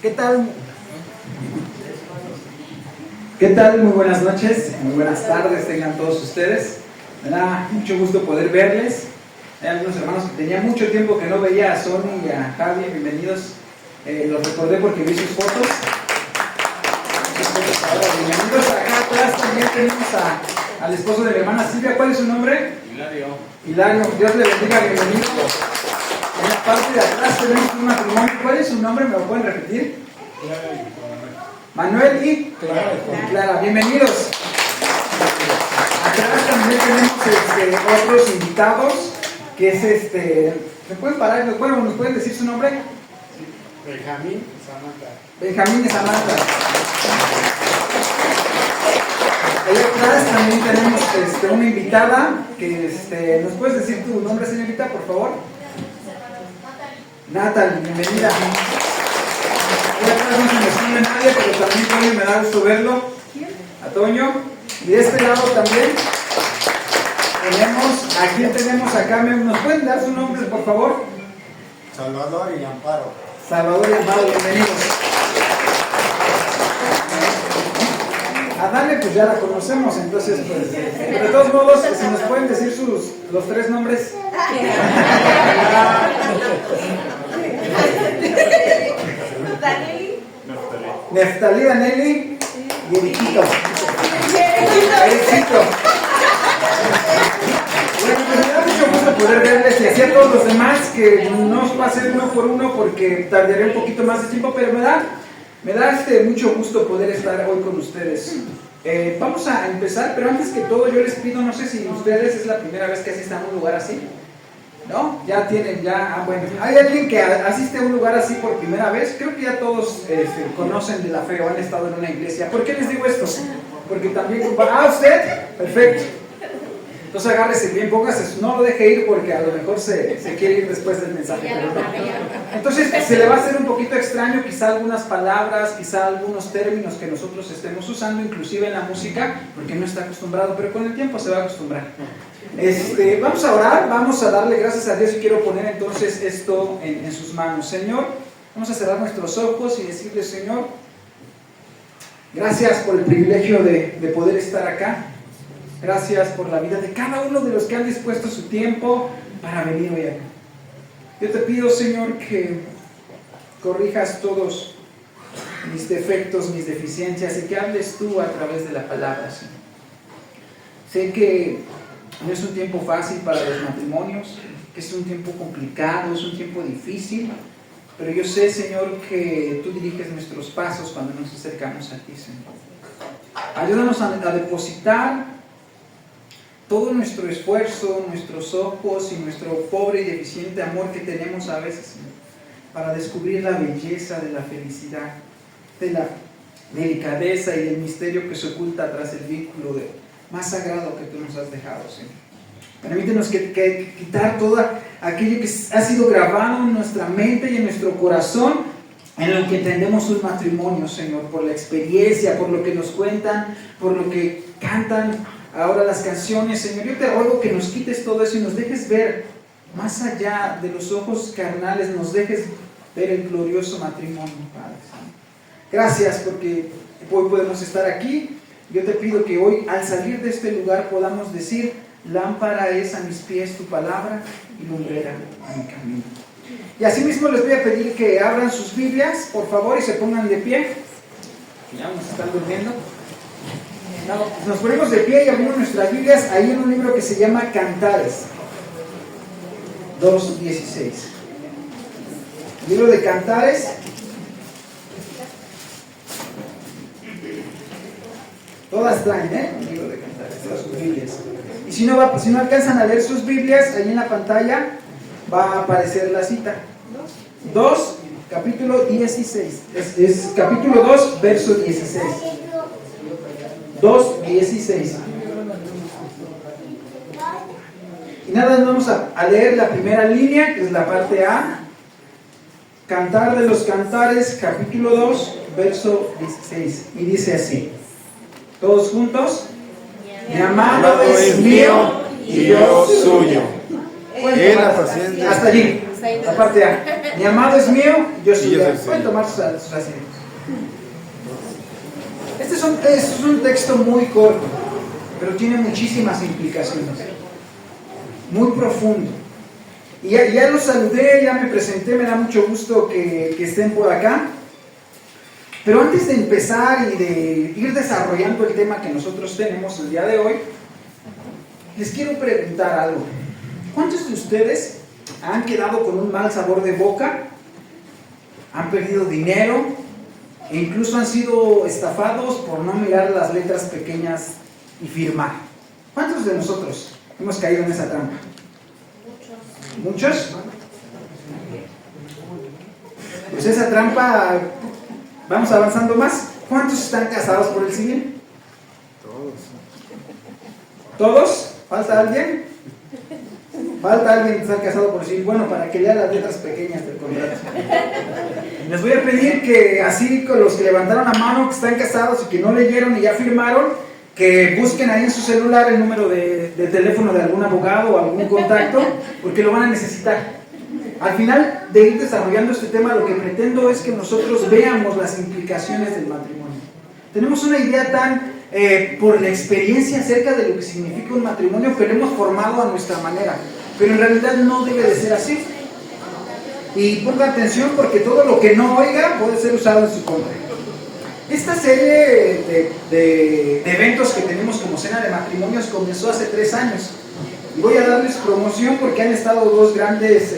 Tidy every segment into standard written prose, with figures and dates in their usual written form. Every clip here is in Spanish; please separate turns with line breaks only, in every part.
¿Qué tal? ¿Qué tal? Muy buenas noches, muy buenas tardes tengan todos ustedes. Me da mucho gusto poder verles. Hay algunos hermanos que tenía mucho tiempo que no veía, a Sony y a Javi, bienvenidos. Los recordé porque vi sus fotos. Bienvenidos. Acá atrás también tenemos al esposo de mi hermana Silvia. ¿Cuál es su nombre? Hilario. Dios le bendiga, bienvenido. En la parte de atrás tenemos un matrimonio. ¿Cuál es su nombre? ¿Me lo pueden repetir? Manuel y Clara. Bienvenidos. Atrás también tenemos otros invitados, que es ¿me pueden parar? Bueno, ¿nos pueden decir su nombre?
Benjamín y Samantha.
Benjamín y Samantha. Allá atrás también tenemos una invitada que ¿nos puedes decir tu nombre, señorita, por favor? Natalie, bienvenida. Allá atrás no se me esconde nadie, pero también Toño, me da gusto verlo. A Toño. Y de este lado también tenemos, ¿a quién tenemos acá? ¿Nos pueden dar su nombre, por favor?
Salvador y Amparo.
Salvador y Amparo, bienvenidos. A Dale pues ya la conocemos, entonces pues de todos modos, si nos pueden decir los tres nombres. Neftalí, Daneli y Eriquito. Bueno, pues me da mucho gusto poder verles y así a todos los demás, que no va a ser uno por uno porque tardaré un poquito más de tiempo, pero me da mucho gusto poder estar hoy con ustedes. Vamos a empezar, pero antes que todo yo les pido, no sé si ustedes es la primera vez que asistan a un lugar así, ¿no? Ya tienen, bueno, ¿hay alguien que asiste a un lugar así por primera vez? Creo que ya todos conocen de la fe o han estado en una iglesia. ¿Por qué les digo esto? Porque también, ¿usted? Perfecto. Entonces agárrese bien, póngase, no lo deje ir porque a lo mejor se quiere ir después del mensaje. Entonces se le va a hacer un poquito extraño quizá algunas palabras, quizá algunos términos que nosotros estemos usando, inclusive en la música, porque no está acostumbrado, pero con el tiempo se va a acostumbrar. Vamos a orar, vamos a darle gracias a Dios y quiero poner entonces esto en sus manos. Señor, vamos a cerrar nuestros ojos y decirle, Señor, gracias por el privilegio de poder estar acá. Gracias por la vida de cada uno de los que han dispuesto su tiempo para venir hoy acá. Yo te pido, Señor, que corrijas todos mis defectos, mis deficiencias y que hables tú a través de la palabra, Señor. Sé que no es un tiempo fácil para los matrimonios, que es un tiempo complicado, es un tiempo difícil, pero yo sé, Señor, que tú diriges nuestros pasos cuando nos acercamos a ti, Señor. Ayúdanos a depositar todo nuestro esfuerzo, nuestros ojos y nuestro pobre y deficiente amor que tenemos a veces, Señor, para descubrir la belleza de la felicidad, de la delicadeza y del misterio que se oculta tras el vínculo más sagrado que tú nos has dejado, Señor. Permítenos que quitar todo aquello que ha sido grabado en nuestra mente y en nuestro corazón, en lo que entendemos un matrimonio, Señor, por la experiencia, por lo que nos cuentan, por lo que cantan ahora las canciones, Señor. Yo te ruego que nos quites todo eso y nos dejes ver más allá de los ojos carnales, nos dejes ver el glorioso matrimonio, Padre. Gracias porque hoy podemos estar aquí. Yo te pido que hoy, al salir de este lugar, podamos decir: lámpara es a mis pies tu palabra y lumbrera a mi camino. Y asimismo les voy a pedir que abran sus Biblias, por favor, y se pongan de pie. Ya nos están durmiendo. Nos ponemos de pie y abrimos nuestras Biblias ahí en un libro que se llama Cantares 2:16. Libro de Cantares. Todas traen, el libro de Cantares, todas sus Biblias. Y si no alcanzan a leer sus Biblias, ahí en la pantalla va a aparecer la cita. 2, capítulo 16. Es capítulo 2, verso 16. 2:16. Y nada, vamos a leer la primera línea, que es la parte A. Cantar de los Cantares, capítulo 2, verso 16. Y dice así. Todos juntos. Mi amado es mío y yo suyo. Bueno, hasta allí, la parte A. Mi amado es mío, yo soy
Y yo
de
soy
él.
suyo.
Pueden tomar sus asientos. Este es un texto muy corto, pero tiene muchísimas implicaciones. Muy profundo. Y ya los saludé, ya me presenté, me da mucho gusto que estén por acá. Pero antes de empezar y de ir desarrollando el tema que nosotros tenemos el día de hoy, les quiero preguntar algo. ¿Cuántos de ustedes han quedado con un mal sabor de boca? ¿Han perdido dinero? E incluso han sido estafados por no mirar las letras pequeñas y firmar. ¿Cuántos de nosotros hemos caído en esa trampa? ¿Muchos? Pues esa trampa, vamos avanzando más. ¿Cuántos están casados por el civil? ¿Todos? ¿Falta alguien? Falta alguien que está casado por el civil. Bueno, para que lea las letras pequeñas del contrato. Les voy a pedir que así con los que levantaron la mano, que están casados y que no leyeron y ya firmaron, que busquen ahí en su celular el número de teléfono de algún abogado o algún contacto, porque lo van a necesitar. Al final de ir desarrollando este tema, lo que pretendo es que nosotros veamos las implicaciones del matrimonio. Tenemos una idea tan, por la experiencia acerca de lo que significa un matrimonio, que lo hemos formado a nuestra manera, pero en realidad no debe de ser así. Y ponga atención porque todo lo que no oiga puede ser usado en su contra. Esta serie de eventos que tenemos como Cena de Matrimonios comenzó hace 3 años. Y voy a darles promoción porque han estado 2 grandes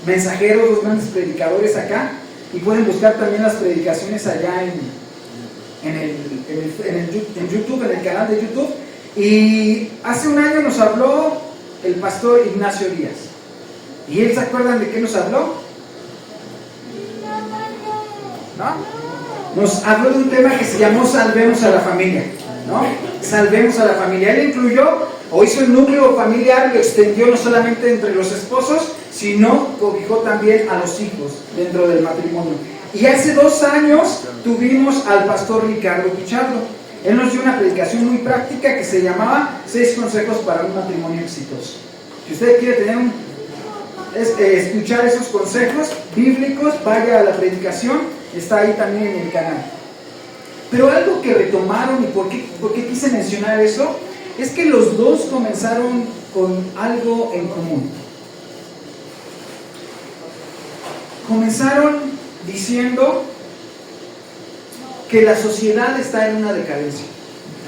mensajeros, 2 grandes predicadores acá. Y pueden buscar también las predicaciones allá en YouTube, en el canal de YouTube. Y hace 1 año nos habló el pastor Ignacio Díaz. ¿Y él se acuerdan de qué nos habló? ¿No? Nos habló de un tema que se llamó Salvemos a la Familia, ¿no? Salvemos a la familia. Él incluyó o hizo el núcleo familiar, lo extendió no solamente entre los esposos, sino cobijó también a los hijos dentro del matrimonio. Y hace 2 años tuvimos al pastor Ricardo Pichardo. Él nos dio una predicación muy práctica que se llamaba 6 consejos para un matrimonio exitoso. Si usted quiere tener escuchar esos consejos bíblicos, vaya a la predicación, está ahí también en el canal. Pero algo que retomaron y por qué quise mencionar eso, es que los 2 comenzaron con algo en común. Comenzaron diciendo que la sociedad está en una decadencia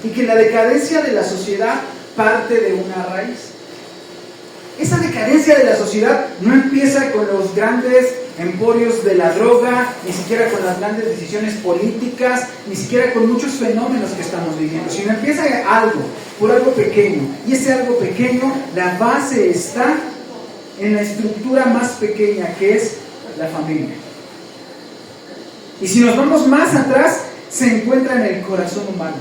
y que la decadencia de la sociedad parte de una raíz. Esa decadencia de la sociedad no empieza con los grandes emporios de la droga, ni siquiera con las grandes decisiones políticas, ni siquiera con muchos fenómenos que estamos viviendo, sino empieza por algo pequeño. Y ese algo pequeño, la base está en la estructura más pequeña, que es la familia. Y si nos vamos más atrás, se encuentra en el corazón humano.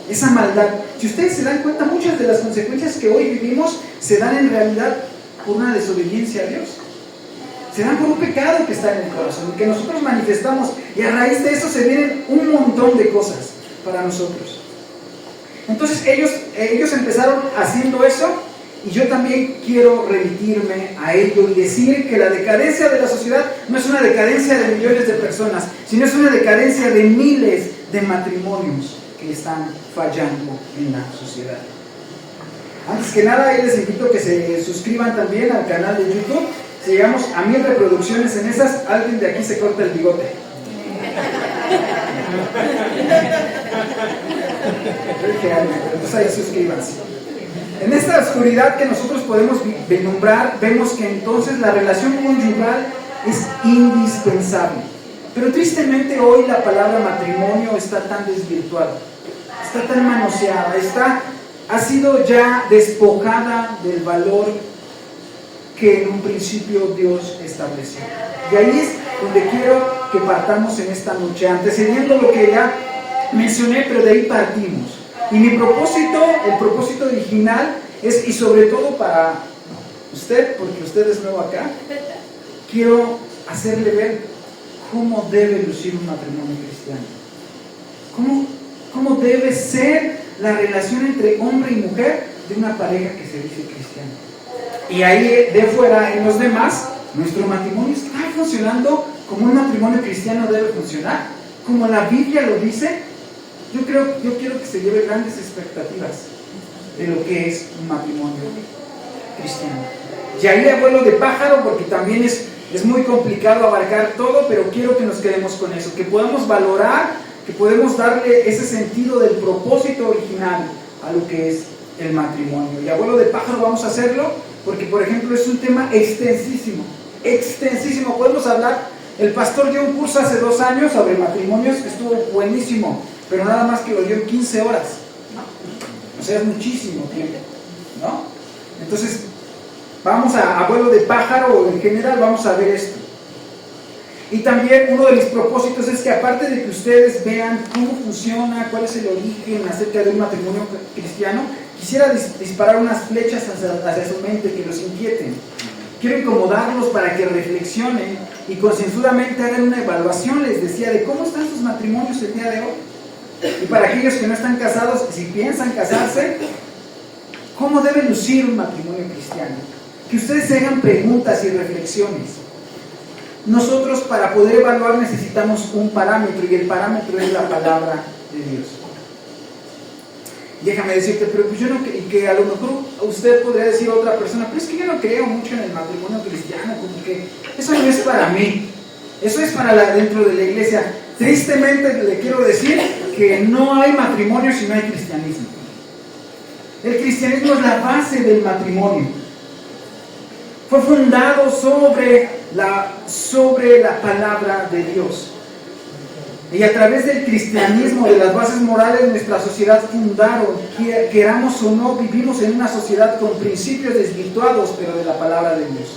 Esa maldad. Si ustedes se dan cuenta, muchas de las consecuencias que hoy vivimos se dan en realidad por una desobediencia a Dios. Se dan por un pecado que está en el corazón, que nosotros manifestamos, y a raíz de eso se vienen un montón de cosas para nosotros. Entonces ellos empezaron haciendo eso, y yo también quiero remitirme a ello y decir que la decadencia de la sociedad no es una decadencia de millones de personas, sino es una decadencia de miles de matrimonios que están fallando en la sociedad. Antes que nada, les invito a que se suscriban también al canal de YouTube. Si llegamos a 1000 reproducciones en esas, alguien de aquí se corta el bigote. Entonces ahí suscríbanse. En esta oscuridad que nosotros podemos vislumbrar, vemos que entonces la relación conyugal es indispensable. Pero tristemente hoy la palabra matrimonio está tan desvirtuada, está tan manoseada, ha sido ya despojada del valor que en un principio Dios estableció. Y ahí es donde quiero que partamos en esta noche, antecediendo lo que ya mencioné, pero de ahí partimos. Y mi propósito, el propósito original es, y sobre todo para usted, porque usted es nuevo acá, quiero hacerle ver cómo debe lucir un matrimonio cristiano. ¿Cómo debe ser la relación entre hombre y mujer de una pareja que se dice cristiana? Y ahí de fuera, en los demás, ¿Nuestro matrimonio está funcionando como un matrimonio cristiano debe funcionar? ¿Como la Biblia lo dice? Yo quiero que se lleve grandes expectativas de lo que es un matrimonio cristiano. Y ahí abuelo de pájaro, porque también es muy complicado abarcar todo, pero quiero que nos quedemos con eso, que podamos valorar, que podemos darle ese sentido del propósito original a lo que es el matrimonio. Y abuelo de pájaro vamos a hacerlo, porque por ejemplo es un tema extensísimo, podemos hablar, el pastor dio un curso hace 2 años sobre matrimonios que estuvo buenísimo, pero nada más que lo dio en 15 horas, o sea es muchísimo tiempo, ¿no? Entonces vamos a vuelo de pájaro, en general vamos a ver esto. Y también uno de mis propósitos es que aparte de que ustedes vean cómo funciona, cuál es el origen acerca de un matrimonio cristiano, quisiera disparar unas flechas hacia su mente que los inquieten. Quiero incomodarlos para que reflexionen y concienzudamente hagan una evaluación, les decía, de cómo están sus matrimonios el día de hoy. Y para aquellos que no están casados, si piensan casarse, ¿cómo debe lucir un matrimonio cristiano? Que ustedes se hagan preguntas y reflexiones. Nosotros para poder evaluar necesitamos un parámetro y el parámetro es la palabra de Dios. Déjame decirte, pero pues yo no, que a lo mejor usted podría decir a otra persona, pero es que yo no creo mucho en el matrimonio cristiano, como que eso no es para mí, eso es para dentro de la iglesia. Tristemente le quiero decir que no hay matrimonio si no hay cristianismo. El cristianismo es la base del matrimonio. Fue fundado sobre la palabra de Dios. Y a través del cristianismo, de las bases morales de nuestra sociedad fundaron, queramos o no, vivimos en una sociedad con principios desvirtuados, pero de la palabra de Dios.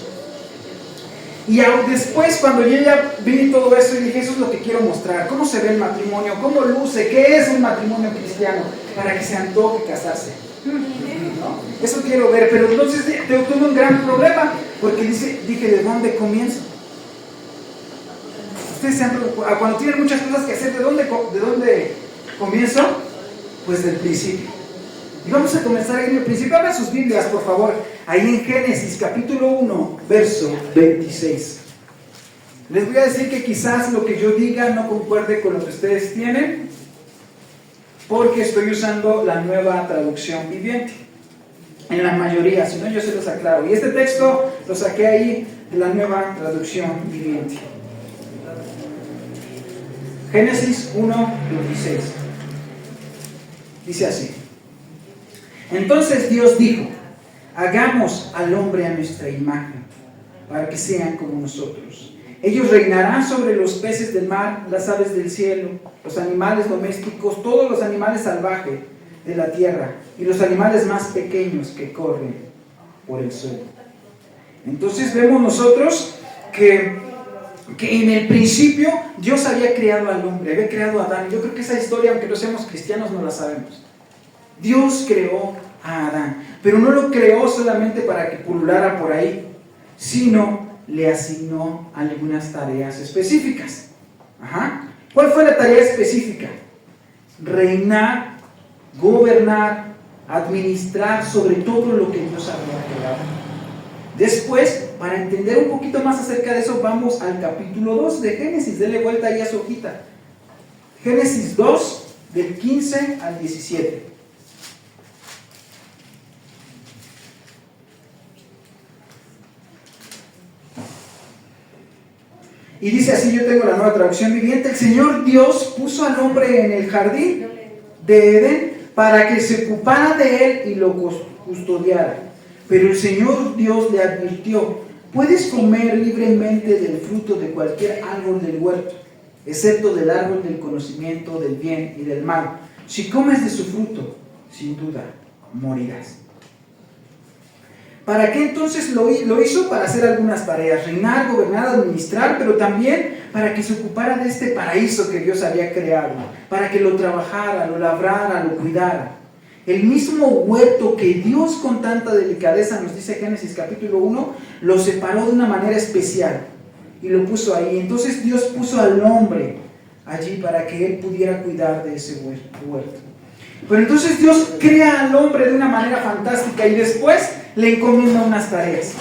Y después, cuando yo ya vi todo eso y dije, eso es lo que quiero mostrar, cómo se ve el matrimonio, cómo luce, qué es un matrimonio cristiano, para que se antoje casarse. ¿No? Eso quiero ver, pero entonces tuve un gran problema, porque dije, ¿de dónde comienzo? Ustedes se han preocupado, cuando tienen muchas cosas que hacer, ¿de dónde comienzo? Pues del principio. Y vamos a comenzar ahí en el principio. Abran sus Biblias, por favor, ahí en Génesis, capítulo 1, verso 26. Les voy a decir que quizás lo que yo diga no concuerde con lo que ustedes tienen, porque estoy usando la Nueva Traducción Viviente. En la mayoría, si no yo se los aclaro. Y este texto lo saqué ahí de la Nueva Traducción Viviente. Génesis 1, 26. Dice así. Entonces Dios dijo, hagamos al hombre a nuestra imagen, para que sean como nosotros. Ellos reinarán sobre los peces del mar, las aves del cielo, los animales domésticos, todos los animales salvajes de la tierra y los animales más pequeños que corren por el suelo. Entonces vemos nosotros que en el principio Dios había creado al hombre, había creado a Adán. Yo creo que esa historia, aunque no seamos cristianos, no la sabemos. Dios creó a Adán, pero no lo creó solamente para que pululara por ahí, sino le asignó algunas tareas específicas. ¿Cuál fue la tarea específica? Reinar, gobernar, administrar sobre todo lo que Dios había creado. Después, para entender un poquito más acerca de eso, vamos al capítulo 2 de Génesis. Denle vuelta ahí a su hojita. Génesis 2, del 15 al 17. Y dice así, yo tengo la Nueva Traducción Viviente: el Señor Dios puso al hombre en el jardín de Edén para que se ocupara de él y lo custodiara. Pero el Señor Dios le advirtió: puedes comer libremente del fruto de cualquier árbol del huerto, excepto del árbol del conocimiento del bien y del mal. Si comes de su fruto, sin duda morirás. ¿Para qué entonces lo hizo? Para hacer algunas tareas: reinar, gobernar, administrar, pero también para que se ocupara de este paraíso que Dios había creado, para que lo trabajara, lo labrara, lo cuidara. El mismo huerto que Dios con tanta delicadeza, nos dice Génesis capítulo 1, lo separó de una manera especial y lo puso ahí. Entonces Dios puso al hombre allí para que él pudiera cuidar de ese huerto. Pero entonces Dios crea al hombre de una manera fantástica y después le encomienda unas tareas.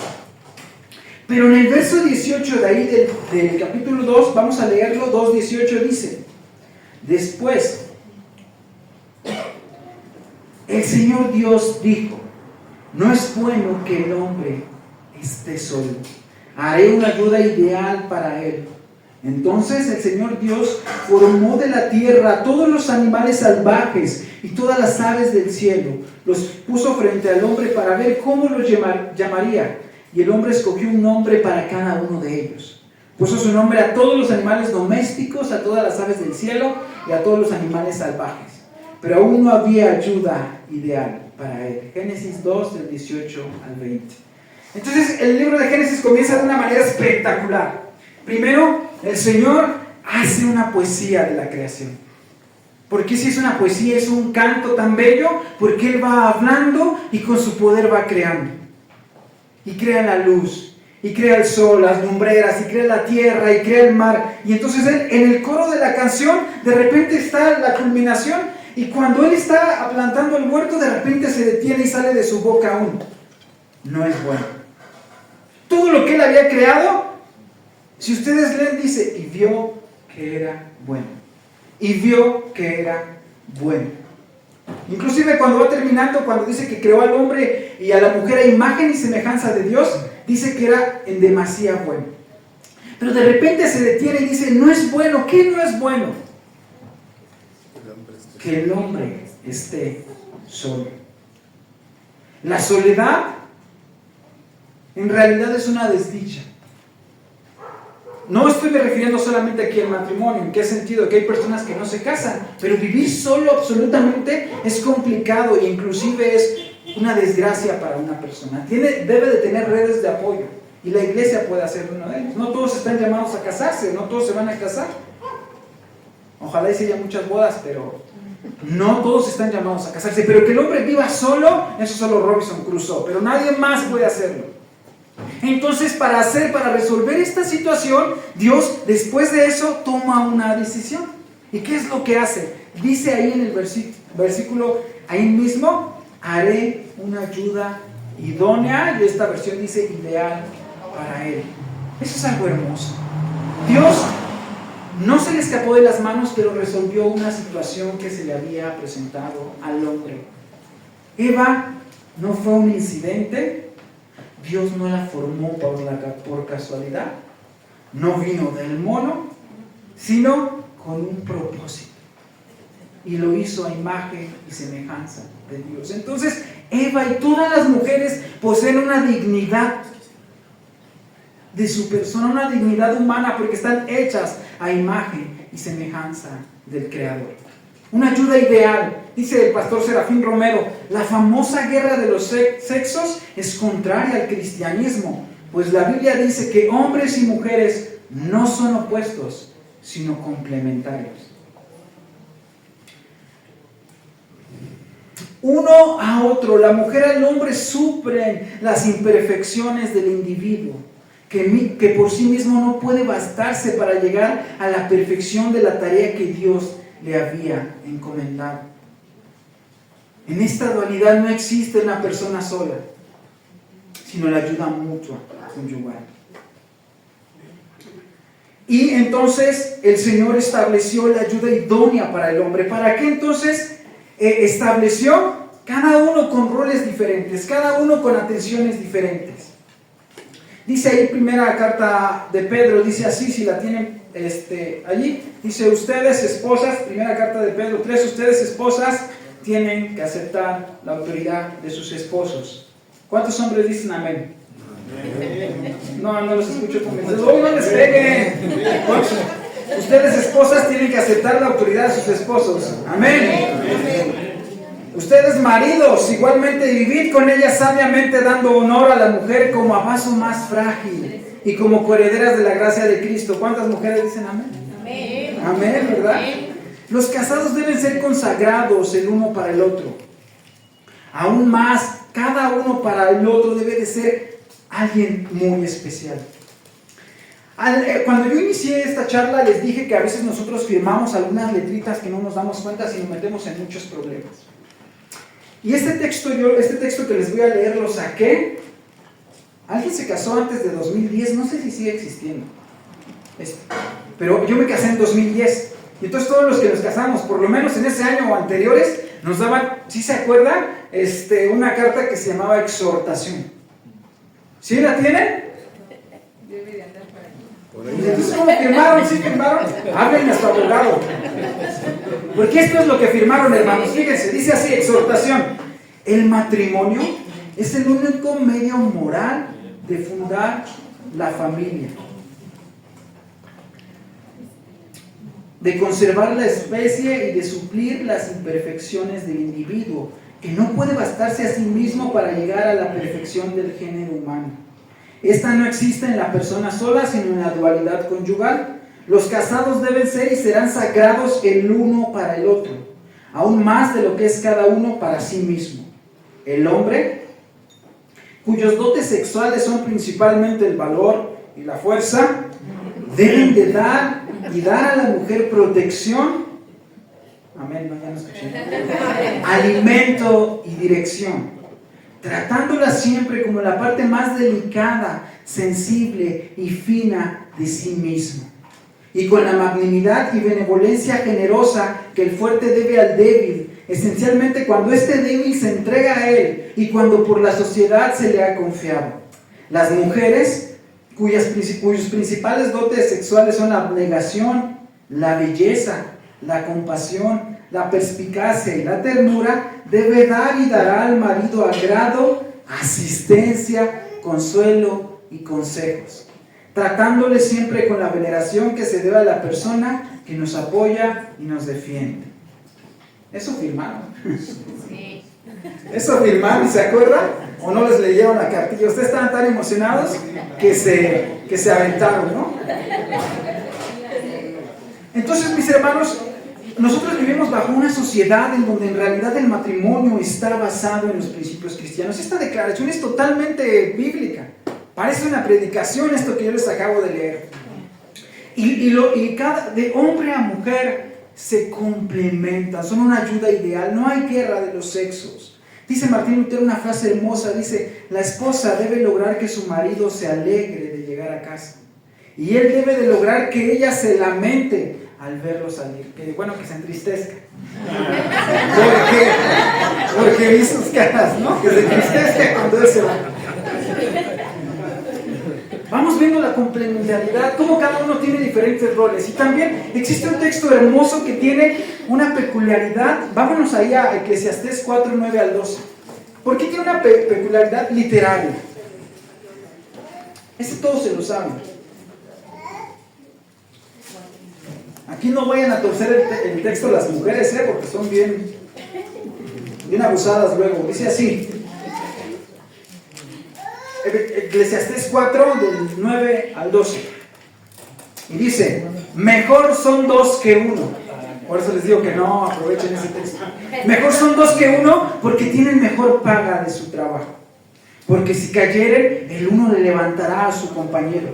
Pero en el verso 18 de ahí del capítulo 2, vamos a leerlo, 2:18 dice: después, el Señor Dios dijo: no es bueno que el hombre esté solo, haré una ayuda ideal para él. Entonces el Señor Dios formó de la tierra todos los animales salvajes y todas las aves del cielo, los puso frente al hombre para ver cómo los llamaría, y el hombre escogió un nombre para cada uno de ellos. Puso su nombre a todos los animales domésticos, a todas las aves del cielo y a todos los animales salvajes. Pero aún no había ayuda ideal para él. Génesis 2, del 18 al 20. Entonces el libro de Génesis comienza de una manera espectacular. Primero, el Señor hace una poesía de la creación. ¿Por qué si es una poesía? Es un canto tan bello, porque Él va hablando y con su poder va creando. Y crea la luz, y crea el sol, las lumbreras, y crea la tierra, y crea el mar. Y entonces Él, en el coro de la canción, de repente está la culminación, y cuando Él está plantando el huerto, de repente se detiene y sale de su boca un: no es bueno. Todo lo que Él había creado, si ustedes leen, dice: y vio que era bueno. Y vio que era bueno. Inclusive cuando va terminando, cuando dice que creó al hombre y a la mujer a imagen y semejanza de Dios, dice que era en demasía bueno. Pero de repente se detiene y dice: no es bueno. ¿Qué no es bueno? Que el hombre esté solo. La soledad en realidad es una desdicha. No estoy refiriendo solamente aquí al matrimonio. ¿En qué sentido? Que hay personas que no se casan, pero vivir solo absolutamente es complicado e inclusive es una desgracia para una persona. Debe de tener redes de apoyo, y la iglesia puede hacer uno de ellos. No todos están llamados a casarse, no todos se van a casar. Ojalá y se haya muchas bodas, pero no todos están llamados a casarse. Pero que el hombre viva solo, eso solo Robinson Crusoe, pero nadie más puede hacerlo. Entonces, para resolver esta situación, Dios después de eso toma una decisión. ¿Y qué es lo que hace? Dice ahí en el versículo, ahí mismo: haré una ayuda idónea, y esta versión dice ideal para él. Eso es algo hermoso. Dios no se le escapó de las manos, pero resolvió una situación que se le había presentado al hombre. Eva no fue un incidente. Dios no la formó por casualidad, no vino del mono, sino con un propósito, y lo hizo a imagen y semejanza de Dios. Entonces Eva y todas las mujeres poseen una dignidad de su persona, una dignidad humana, porque están hechas a imagen y semejanza del Creador. Una ayuda ideal. Dice el pastor Serafín Romero: la famosa guerra de los sexos es contraria al cristianismo, pues la Biblia dice que hombres y mujeres no son opuestos, sino complementarios. Uno a otro, la mujer al hombre suplen las imperfecciones del individuo, que por sí mismo no puede bastarse para llegar a la perfección de la tarea que Dios le había encomendado. En esta dualidad no existe una persona sola, sino la ayuda mutua, conyugal. Y entonces el Señor estableció la ayuda idónea para el hombre. ¿Para qué entonces estableció? Cada uno con roles diferentes, cada uno con atenciones diferentes. Dice ahí primera carta de Pedro, dice así, si la tienen allí, dice: ustedes esposas, primera carta de Pedro 3, ustedes esposas tienen que aceptar la autoridad de sus esposos. ¿Cuántos hombres dicen amén? No los escucho convencidos. No les peguen. Ustedes esposas tienen que aceptar la autoridad de sus esposos. Amén. Ustedes maridos, igualmente vivid con ella sabiamente, dando honor a la mujer como a vaso más frágil y como coherederas de la gracia de Cristo. ¿Cuántas mujeres dicen amén? Amén. Amén, ¿verdad? Amén. Los casados deben ser consagrados el uno para el otro. Aún más, cada uno para el otro debe de ser alguien muy especial. Cuando yo inicié esta charla, les dije que a veces nosotros firmamos algunas letritas que no nos damos cuenta si nos metemos en muchos problemas. Y este texto que les voy a leer lo saqué Alguien se casó antes de 2010, no sé si sigue existiendo. Pero yo me casé en 2010. Y entonces todos los que nos casamos, por lo menos en ese año o anteriores, nos daban, ¿sí se acuerdan? Una carta que se llamaba exhortación. ¿Sí la tienen? Entonces, ¿cómo firmaron? ¿Sí firmaron? Hablen a su abogado. Porque esto es lo que firmaron, hermanos. Fíjense, dice así, exhortación. El matrimonio es el único medio moral de fundar la familia, de conservar la especie y de suplir las imperfecciones del individuo, que no puede bastarse a sí mismo para llegar a la perfección del género humano. Esta no existe en la persona sola, sino en la dualidad conyugal. Los casados deben ser y serán sagrados el uno para el otro, aún más de lo que es cada uno para sí mismo. El hombre, cuyos dotes sexuales son principalmente el valor y la fuerza, deben de dar a la mujer protección, amén, no, ya no escuché, alimento y dirección, tratándola siempre como la parte más delicada, sensible y fina de sí mismo, y con la magnanimidad y benevolencia generosa que el fuerte debe al débil, esencialmente cuando este débil se entrega a él y cuando por la sociedad se le ha confiado. Las mujeres, cuyos principales dotes sexuales son la abnegación, la belleza, la compasión, la perspicacia y la ternura, debe dar y dará al marido agrado, asistencia, consuelo y consejos, tratándole siempre con la veneración que se debe a la persona que nos apoya y nos defiende. Eso firmaron. Sí. Eso firmaron, ¿se acuerdan? ¿O no les leyeron la cartilla? Ustedes estaban tan emocionados que se aventaron, ¿no? Entonces, mis hermanos, nosotros vivimos bajo una sociedad en donde en realidad el matrimonio está basado en los principios cristianos. Esta declaración es totalmente bíblica. Parece una predicación esto que yo les acabo de leer. Y cada, de hombre a mujer se complementan, son una ayuda ideal, no hay guerra de los sexos. Dice Martín Lutero una frase hermosa, dice: la esposa debe lograr que su marido se alegre de llegar a casa, y él debe de lograr que ella se lamente al verlo salir, que se entristezca. Porque vi sus caras, ¿no? Que se entristezca cuando él se va. Vamos viendo la complementariedad, cómo cada uno tiene diferentes roles. Y también existe un texto hermoso que tiene una peculiaridad. Vámonos ahí a Eclesiastés 4, 9 al 12. ¿Por qué tiene una peculiaridad literaria? Ese todos se lo saben. Aquí no vayan a torcer el texto las mujeres, porque son bien abusadas luego. Dice así, Eclesiastés 4, del 9 al 12. Y dice: mejor son dos que uno. Por eso les digo que no aprovechen ese texto. Mejor son dos que uno, porque tienen mejor paga de su trabajo. Porque si cayeren, el uno le levantará a su compañero.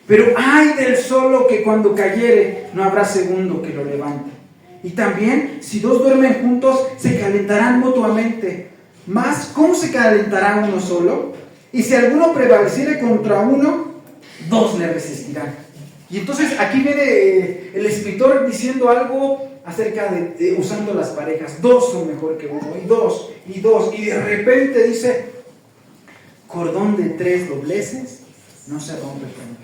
Pero ay del solo que cuando cayere, no habrá segundo que lo levante. Y también, si dos duermen juntos, se calentarán mutuamente. Mas, ¿cómo se calentará uno solo? Y si alguno prevaleciere contra uno, dos le resistirán. Y entonces aquí viene el escritor diciendo algo acerca de usando las parejas. Dos son mejor que uno, y dos, y de repente dice: cordón de tres dobleces no se rompe jamás.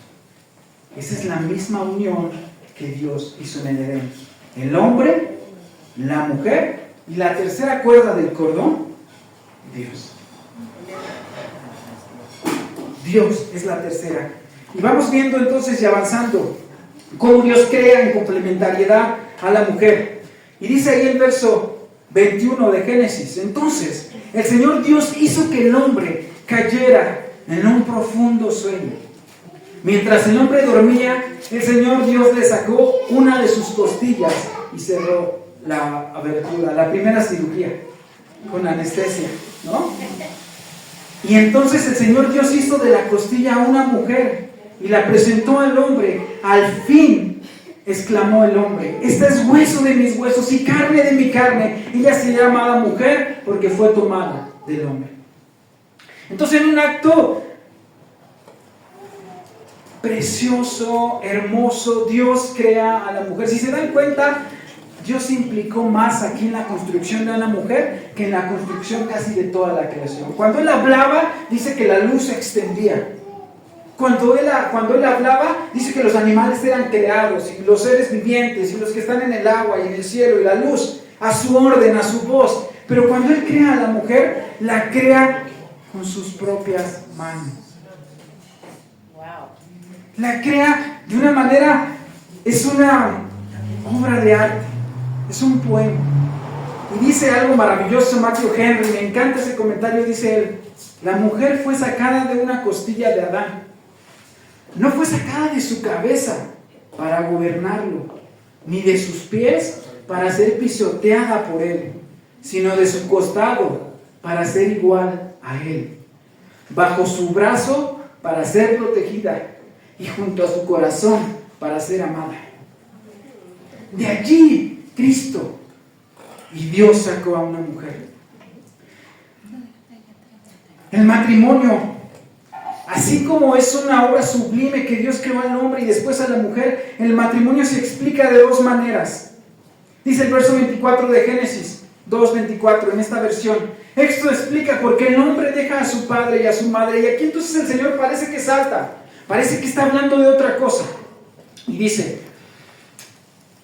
Esa es la misma unión que Dios hizo en el Edén. El hombre, la mujer, y la tercera cuerda del cordón, Dios. Dios es la tercera. Y vamos viendo entonces y avanzando cómo Dios crea en complementariedad a la mujer. Y dice ahí el verso 21 de Génesis: entonces el Señor Dios hizo que el hombre cayera en un profundo sueño. Mientras el hombre dormía, el Señor Dios le sacó una de sus costillas y cerró la abertura, la primera cirugía con anestesia, ¿no? Y entonces el Señor Dios hizo de la costilla una mujer y la presentó al hombre. Al fin, exclamó el hombre: esta es hueso de mis huesos y carne de mi carne. Ella se llamaba mujer porque fue tomada del hombre. Entonces, en un acto precioso, hermoso. Dios crea a la mujer. Si se dan cuenta, Dios se implicó más aquí en la construcción de una mujer que en la construcción casi de toda la creación. Cuando Él hablaba, dice que la luz se extendía. Cuando él hablaba, dice que los animales eran creados, y los seres vivientes, y los que están en el agua y en el cielo, y la luz, a su orden, a su voz. Pero cuando Él crea a la mujer, la crea con sus propias manos. La crea de una manera, es una obra de arte, es un poema. Y dice algo maravilloso Matthew Henry, me encanta ese comentario, dice él: la mujer fue sacada de una costilla de Adán. No fue sacada de su cabeza para gobernarlo, ni de sus pies para ser pisoteada por él, sino de su costado para ser igual a él, bajo su brazo para ser protegida y junto a su corazón para ser amada. De allí Cristo y Dios sacó a una mujer. El matrimonio, así como es una obra sublime que Dios creó al hombre y después a la mujer, el matrimonio se explica de dos maneras. Dice el verso 24 de Génesis 2:24 en esta versión. Esto explica por qué el hombre deja a su padre y a su madre. Y aquí entonces el Señor parece que salta, parece que está hablando de otra cosa. Y dice,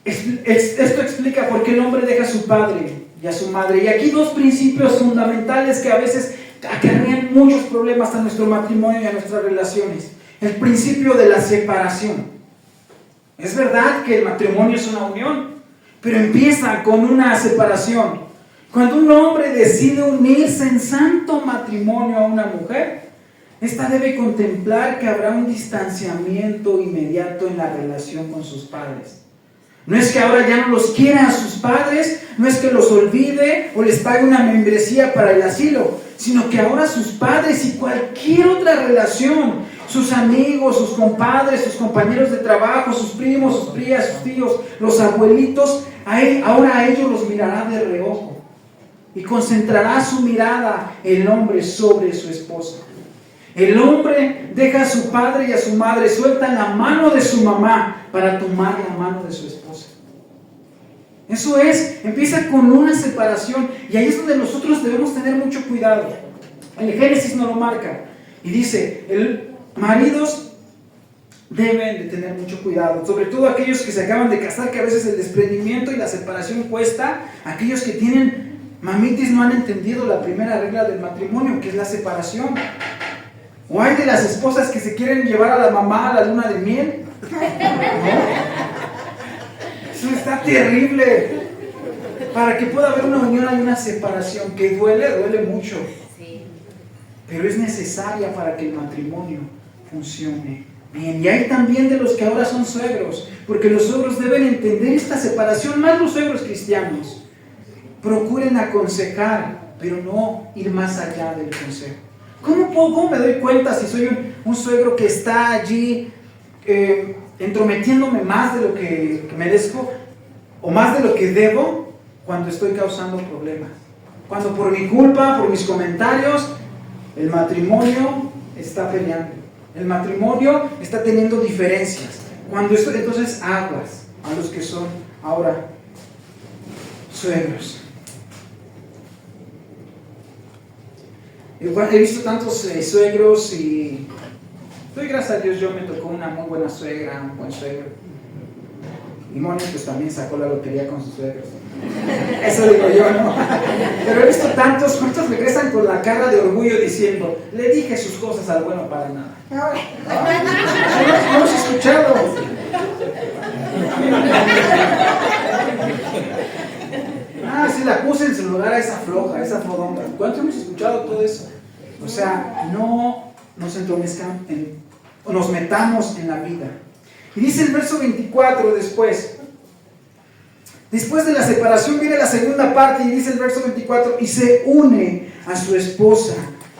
esto explica por qué el hombre deja a su padre y a su madre. Y aquí dos principios fundamentales que a veces acarrean muchos problemas a nuestro matrimonio y a nuestras relaciones. El principio de la separación. Es verdad que el matrimonio es una unión, pero empieza con una separación. Cuando un hombre decide unirse en santo matrimonio a una mujer, esta debe contemplar que habrá un distanciamiento inmediato en la relación con sus padres. No es que ahora ya no los quiera a sus padres, no es que los olvide o les pague una membresía para el asilo, sino que ahora sus padres y cualquier otra relación, sus amigos, sus compadres, sus compañeros de trabajo, sus primos, sus tías, sus tíos, los abuelitos, ahora a ellos los mirará de reojo y concentrará su mirada el hombre sobre su esposa. El hombre deja a su padre y a su madre, suelta la mano de su mamá para tomar la mano de su esposa. Eso empieza con una separación, y ahí es donde nosotros debemos tener mucho cuidado. El Génesis nos lo marca y dice, maridos deben de tener mucho cuidado, sobre todo aquellos que se acaban de casar, que a veces el desprendimiento y la separación cuesta. Aquellos que tienen mamitis no han entendido la primera regla del matrimonio, que es la separación. O hay de las esposas que se quieren llevar a la mamá a la luna de miel. ¿No? Eso está terrible. Para que pueda haber una unión hay una separación que duele mucho. Pero es necesaria para que el matrimonio funcione bien. Y hay también de los que ahora son suegros, porque los suegros deben entender esta separación, más los suegros cristianos. Procuren aconsejar, pero no ir más allá del consejo. ¿Cómo me doy cuenta si soy un suegro que está allí entrometiéndome más de lo que merezco o más de lo que debo, cuando estoy causando problemas? Cuando por mi culpa, por mis comentarios, el matrimonio está peleando, el matrimonio está teniendo diferencias. Cuando esto, entonces aguas a los que son ahora suegros. He visto tantos suegros y doy gracias a Dios, yo me tocó una muy buena suegra, un buen suegro. Y Moni pues también sacó la lotería con sus suegros. Eso digo yo, ¿no? Pero he visto tantos, ¿cuántos regresan con la cara de orgullo diciendo, le dije sus cosas al bueno para nada? No hemos escuchado. Sí, la puse en su lugar a esa floja, a esa fodonga. ¿Cuánto hemos escuchado todo eso? O sea, no nos entromezcan o nos metamos en la vida. Y dice el verso 24 después de la separación viene la segunda parte, y dice el verso 24, y se une a su esposa,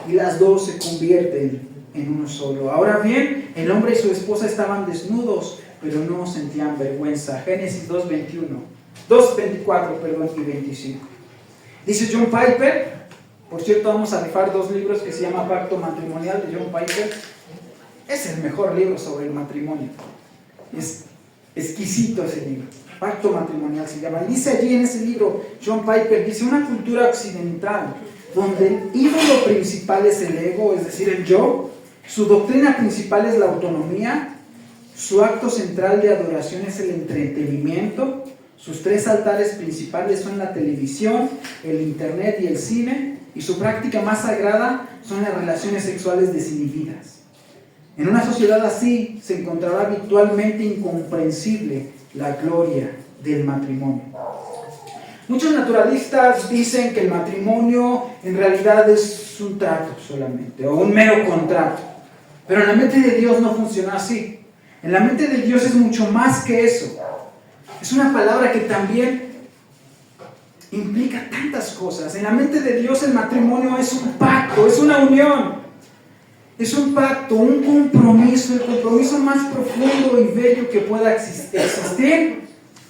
y las dos se convierten en uno solo. Ahora bien, el hombre y su esposa estaban desnudos, pero no sentían vergüenza. Génesis 2:24 y 25. Dice John Piper, por cierto vamos a rifar 2 libros que se llama Pacto Matrimonial de John Piper. Es el mejor libro sobre el matrimonio. Es exquisito ese libro. Pacto matrimonial se llama. Y dice allí en ese libro, John Piper, dice: una cultura occidental donde el ídolo principal es el ego, es decir, el yo, su doctrina principal es la autonomía, su acto central de adoración es el entretenimiento, sus 3 altares principales son la televisión, el internet y el cine, y su práctica más sagrada son las relaciones sexuales desinhibidas. En una sociedad así se encontrará habitualmente incomprensible la gloria del matrimonio. Muchos naturalistas dicen que el matrimonio en realidad es un trato solamente, o un mero contrato. Pero en la mente de Dios no funciona así. En la mente de Dios es mucho más que eso. Es una palabra que también implica tantas cosas. En la mente de Dios el matrimonio es un pacto, es una unión. Es un pacto, un compromiso, el compromiso más profundo y bello que pueda existir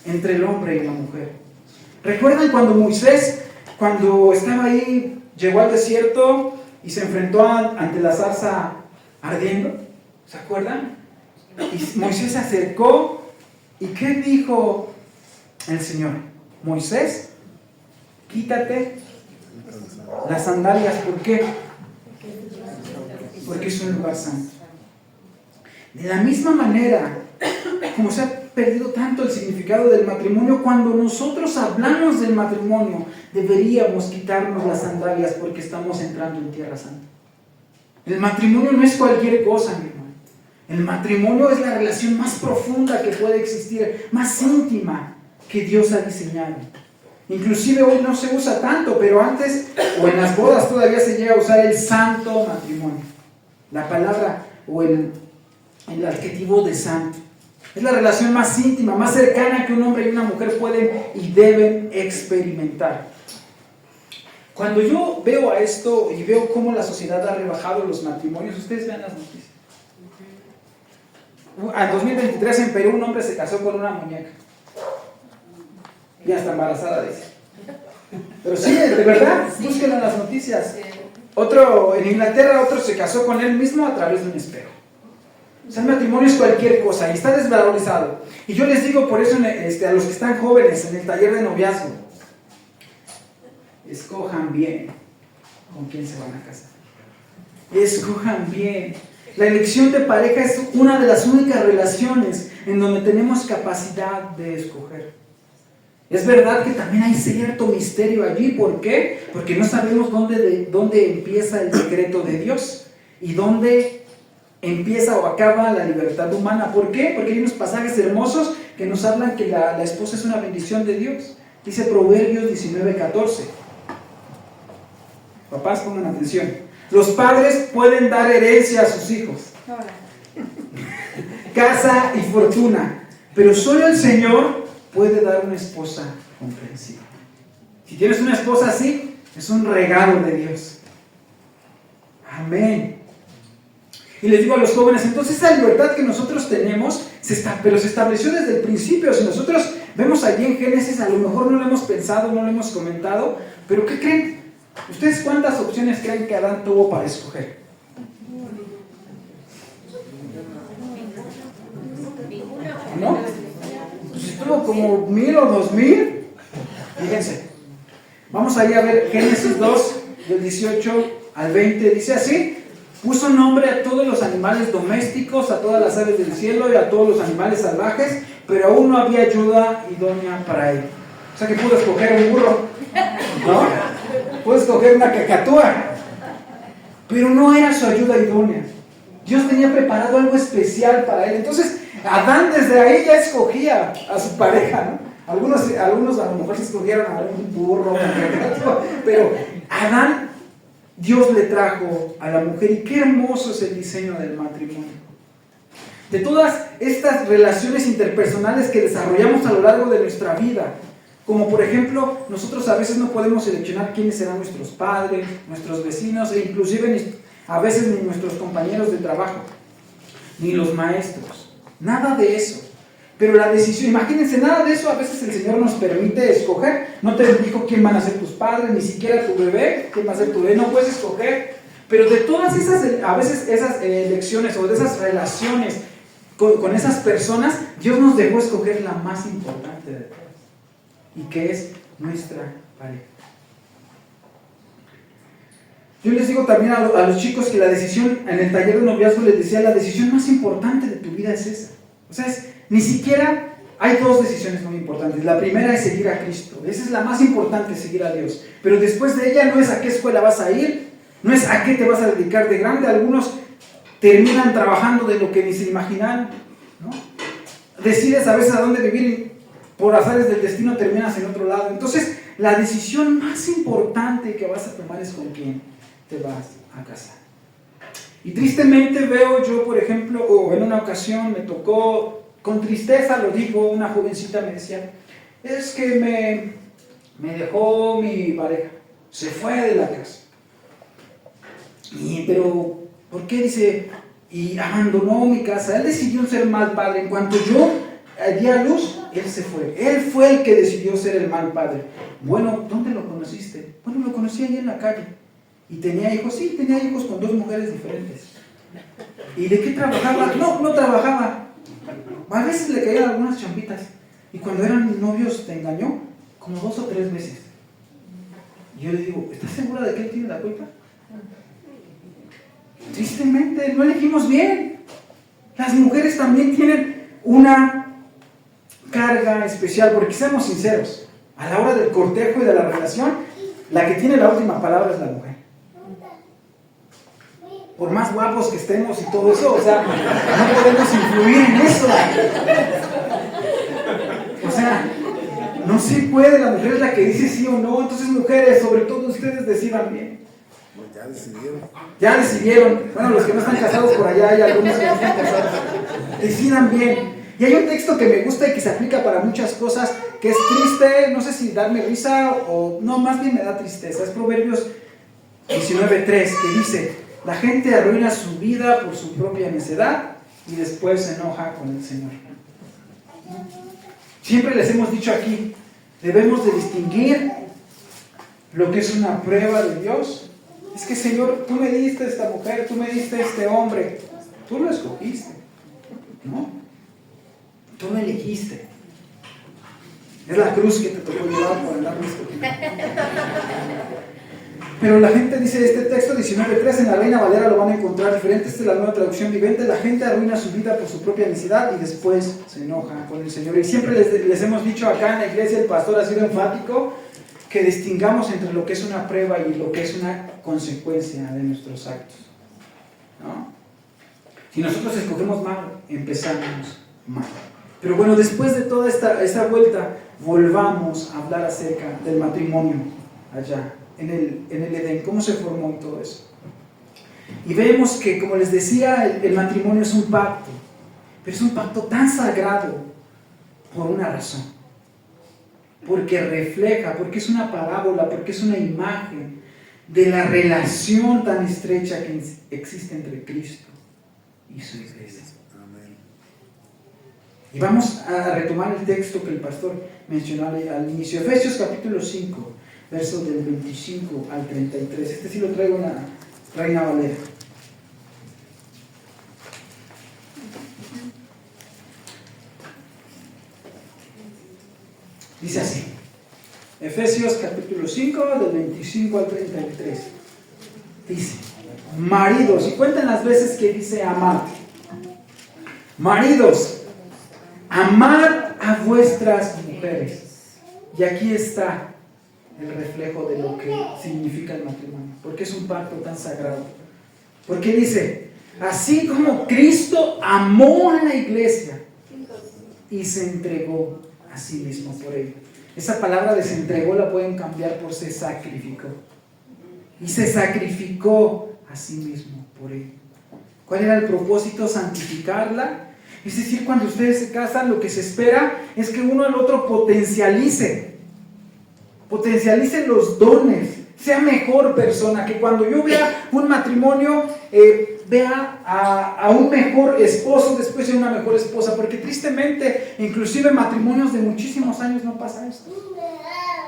entre el hombre y la mujer. ¿Recuerdan cuando Moisés, cuando estaba ahí, llegó al desierto y se enfrentó ante la zarza ardiendo? ¿Se acuerdan? Y Moisés se acercó, ¿y qué dijo el Señor? Moisés, quítate las sandalias. ¿Por qué? Porque es un lugar santo. De la misma manera, como se ha perdido tanto el significado del matrimonio, cuando nosotros hablamos del matrimonio, deberíamos quitarnos las sandalias porque estamos entrando en tierra santa. El matrimonio no es cualquier cosa, mi hermano. El matrimonio es la relación más profunda que puede existir, más íntima que Dios ha diseñado. Inclusive hoy no se usa tanto, pero antes, o en las bodas todavía se llega a usar el santo matrimonio. La palabra o el adjetivo de santo. Es la relación más íntima, más cercana que un hombre y una mujer pueden y deben experimentar. Cuando yo veo a esto y veo cómo la sociedad ha rebajado los matrimonios, ustedes vean las noticias. En 2023 en Perú un hombre se casó con una muñeca. Y hasta embarazada dice. Pero sí, de verdad, búsquenlo en las noticias. Otro, en Inglaterra, otro se casó con él mismo a través de un espejo. O sea, el matrimonio es cualquier cosa y está desvalorizado. Y yo les digo por eso a los que están jóvenes en el taller de noviazgo: escojan bien con quién se van a casar. Escojan bien. La elección de pareja es una de las únicas relaciones en donde tenemos capacidad de escoger. Es verdad que también hay cierto misterio allí. ¿Por qué? Porque no sabemos dónde empieza el secreto de Dios y dónde empieza o acaba la libertad humana. ¿Por qué? Porque hay unos pasajes hermosos que nos hablan que la esposa es una bendición de Dios. Dice Proverbios 19:14. Papás, pongan atención. Los padres pueden dar herencia a sus hijos, casa y fortuna, pero solo el Señor puede dar una esposa comprensiva. Si tienes una esposa así, es un regalo de Dios. Amén. Y les digo a los jóvenes, entonces esa libertad que nosotros tenemos, pero se estableció desde el principio. Si nosotros vemos allí en Génesis, a lo mejor no lo hemos pensado, no lo hemos comentado, pero ¿qué creen? ¿Ustedes cuántas opciones creen que Adán tuvo para escoger? ¿No? Pues tuvo como 1000 o 2000. Fíjense. Vamos ahí a ver Génesis 2, del 18 al 20. Dice así: puso nombre a todos los animales domésticos, a todas las aves del cielo y a todos los animales salvajes, pero aún no había ayuda idónea para él. O sea que pudo escoger un burro, ¿no? Pudo escoger una cacatúa, pero no era su ayuda idónea. Dios tenía preparado algo especial para él. Entonces Adán desde ahí ya escogía a su pareja, ¿no? Algunos a lo mejor se escogieron a un burro, pero Adán, Dios le trajo a la mujer. Y qué hermoso es el diseño del matrimonio. De todas estas relaciones interpersonales que desarrollamos a lo largo de nuestra vida, como por ejemplo, nosotros a veces no podemos seleccionar quiénes serán nuestros padres, nuestros vecinos, e inclusive a veces ni nuestros compañeros de trabajo, ni los maestros. Nada de eso. Pero la decisión, imagínense, nada de eso a veces el Señor nos permite escoger. No te dijo quién van a ser tus padres, ni siquiera tu bebé, quién va a ser tu bebé, no puedes escoger. Pero de todas esas, a veces esas elecciones o de esas relaciones con esas personas, Dios nos dejó escoger la más importante de todas, y que es nuestra pareja. Yo les digo también a los chicos que la decisión, en el taller de noviazgo les decía, la decisión más importante de tu vida es esa. O sea, ni siquiera hay dos decisiones muy importantes. La primera es seguir a Cristo. Esa es la más importante, seguir a Dios. Pero después de ella no es a qué escuela vas a ir, no es a qué te vas a dedicar de grande. Algunos terminan trabajando de lo que ni se imaginaron, ¿no? Decides a veces a dónde vivir y por azares del destino terminas en otro lado. Entonces, la decisión más importante que vas a tomar es con quién te vas a casar. Y tristemente veo yo, por ejemplo, o en una ocasión me tocó, con tristeza lo digo, una jovencita me decía, es que me dejó mi pareja, se fue de la casa. Pero, ¿por qué? Dice, y abandonó mi casa. Él decidió ser mal padre. En cuanto yo di a luz, él se fue. Él fue el que decidió ser el mal padre. Bueno, ¿dónde lo conociste? Bueno, lo conocí allí en la calle. ¿Y tenía hijos? Sí, tenía hijos con 2 mujeres diferentes. ¿Y de qué trabajaba? No trabajaba. A veces le caían algunas champitas. Y cuando eran novios, ¿te engañó? Como 2 o 3 veces. Y yo le digo, ¿estás segura de que él tiene la culpa? Tristemente, no elegimos bien. Las mujeres también tienen una carga especial, porque seamos sinceros, a la hora del cortejo y de la relación, la que tiene la última palabra es la mujer. Por más guapos que estemos y todo eso, o sea, no podemos influir en eso. O sea, no se puede, la mujer es la que dice sí o no. Entonces, mujeres, sobre todo ustedes, decidan bien.
Ya decidieron.
Ya decidieron. Bueno, los que no están casados por allá, hay algunos que no están casados. Decidan bien. Y hay un texto que me gusta y que se aplica para muchas cosas, que es triste, no sé si darme risa o no, más bien me da tristeza. Es Proverbios 19:3, que dice, la gente arruina su vida por su propia necedad y después se enoja con el Señor. Siempre les hemos dicho aquí, debemos de distinguir lo que es una prueba de Dios. Es que, Señor, tú me diste esta mujer, tú me diste este hombre, tú lo escogiste, ¿no? Tú lo elegiste. Es la cruz que te tocó llevar por andarme escogiendo. Pero la gente dice, este texto 19:3 en la Reina Valera lo van a encontrar diferente, esta es la Nueva Traducción Viviente, la gente arruina su vida por su propia necesidad y después se enoja con el Señor. Y siempre les hemos dicho acá en la iglesia, el pastor ha sido enfático, que distingamos entre lo que es una prueba y lo que es una consecuencia de nuestros actos, ¿no? Si nosotros escogemos mal, empezamos mal. Pero bueno, después de toda esta vuelta, volvamos a hablar acerca del matrimonio allá en el Edén, cómo se formó todo eso. Y vemos que, como les decía, el matrimonio es un pacto, pero es un pacto tan sagrado por una razón. Porque refleja, porque es una parábola, porque es una imagen de la relación tan estrecha que existe entre Cristo y su iglesia.
Amén.
Y vamos a retomar el texto que el pastor mencionó al inicio, Efesios capítulo 5, versos del 25 al 33. Este sí lo traigo en la Reina Valera. Dice así, Efesios capítulo 5, del 25 al 33. Dice, maridos, y cuenten las veces que dice amad. Maridos, amad a vuestras mujeres. Y aquí está el reflejo de lo que significa el matrimonio, porque es un pacto tan sagrado. Porque dice, así como Cristo amó a la iglesia y se entregó a sí mismo por ella. Esa palabra de se entregó la pueden cambiar por se sacrificó. Y se sacrificó a sí mismo por ella. ¿Cuál era el propósito? Santificarla. Es decir, cuando ustedes se casan, lo que se espera es que uno al otro potencialice los dones, sea mejor persona, que cuando yo vea un matrimonio, vea a un mejor esposo después de una mejor esposa, porque tristemente, inclusive en matrimonios de muchísimos años no pasa esto.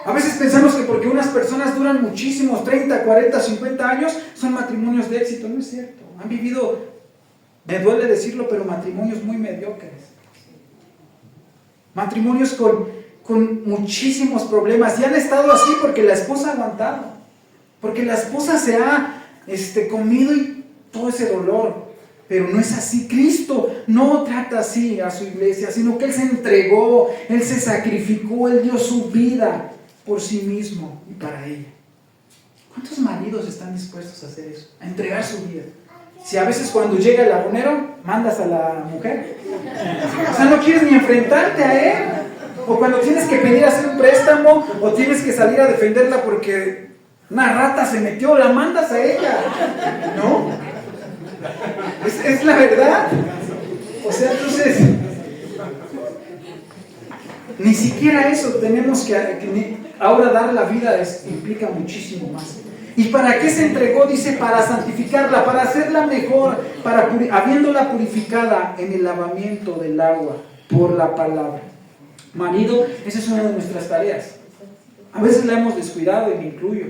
A veces pensamos que porque unas personas duran muchísimos, 30, 40, 50 años, son matrimonios de éxito. No es cierto. Han vivido, me duele decirlo, pero matrimonios muy mediocres. Matrimonios con muchísimos problemas. Y han estado así porque la esposa ha aguantado. Porque la esposa se ha comido y todo ese dolor. Pero no es así. Cristo no trata así a su iglesia, sino que Él se entregó, Él se sacrificó, Él dio su vida por sí mismo y para ella. ¿Cuántos maridos están dispuestos a hacer eso? A entregar su vida. Si a veces cuando llega el abonero, mandas a la mujer. O sea, no quieres ni enfrentarte a él. O cuando tienes que pedir hacer un préstamo, o tienes que salir a defenderla porque una rata se metió, la mandas a ella. ¿No? Es la verdad. O sea, entonces, ni siquiera eso tenemos que ahora dar la vida implica muchísimo más. ¿Y para qué se entregó? Dice, para santificarla, para hacerla mejor, habiéndola purificada en el lavamiento del agua por la palabra. Marido, esa es una de nuestras tareas. A veces la hemos descuidado y me incluyo.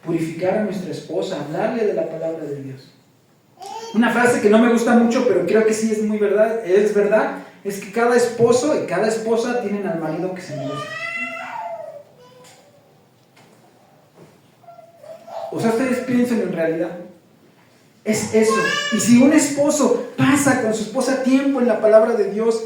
Purificar a nuestra esposa, hablarle de la palabra de Dios. Una frase que no me gusta mucho, pero creo que sí es muy verdad, es que cada esposo y cada esposa tienen al marido que se merece. O sea, ustedes piensen en realidad. Es eso. Y si un esposo pasa con su esposa tiempo en la palabra de Dios,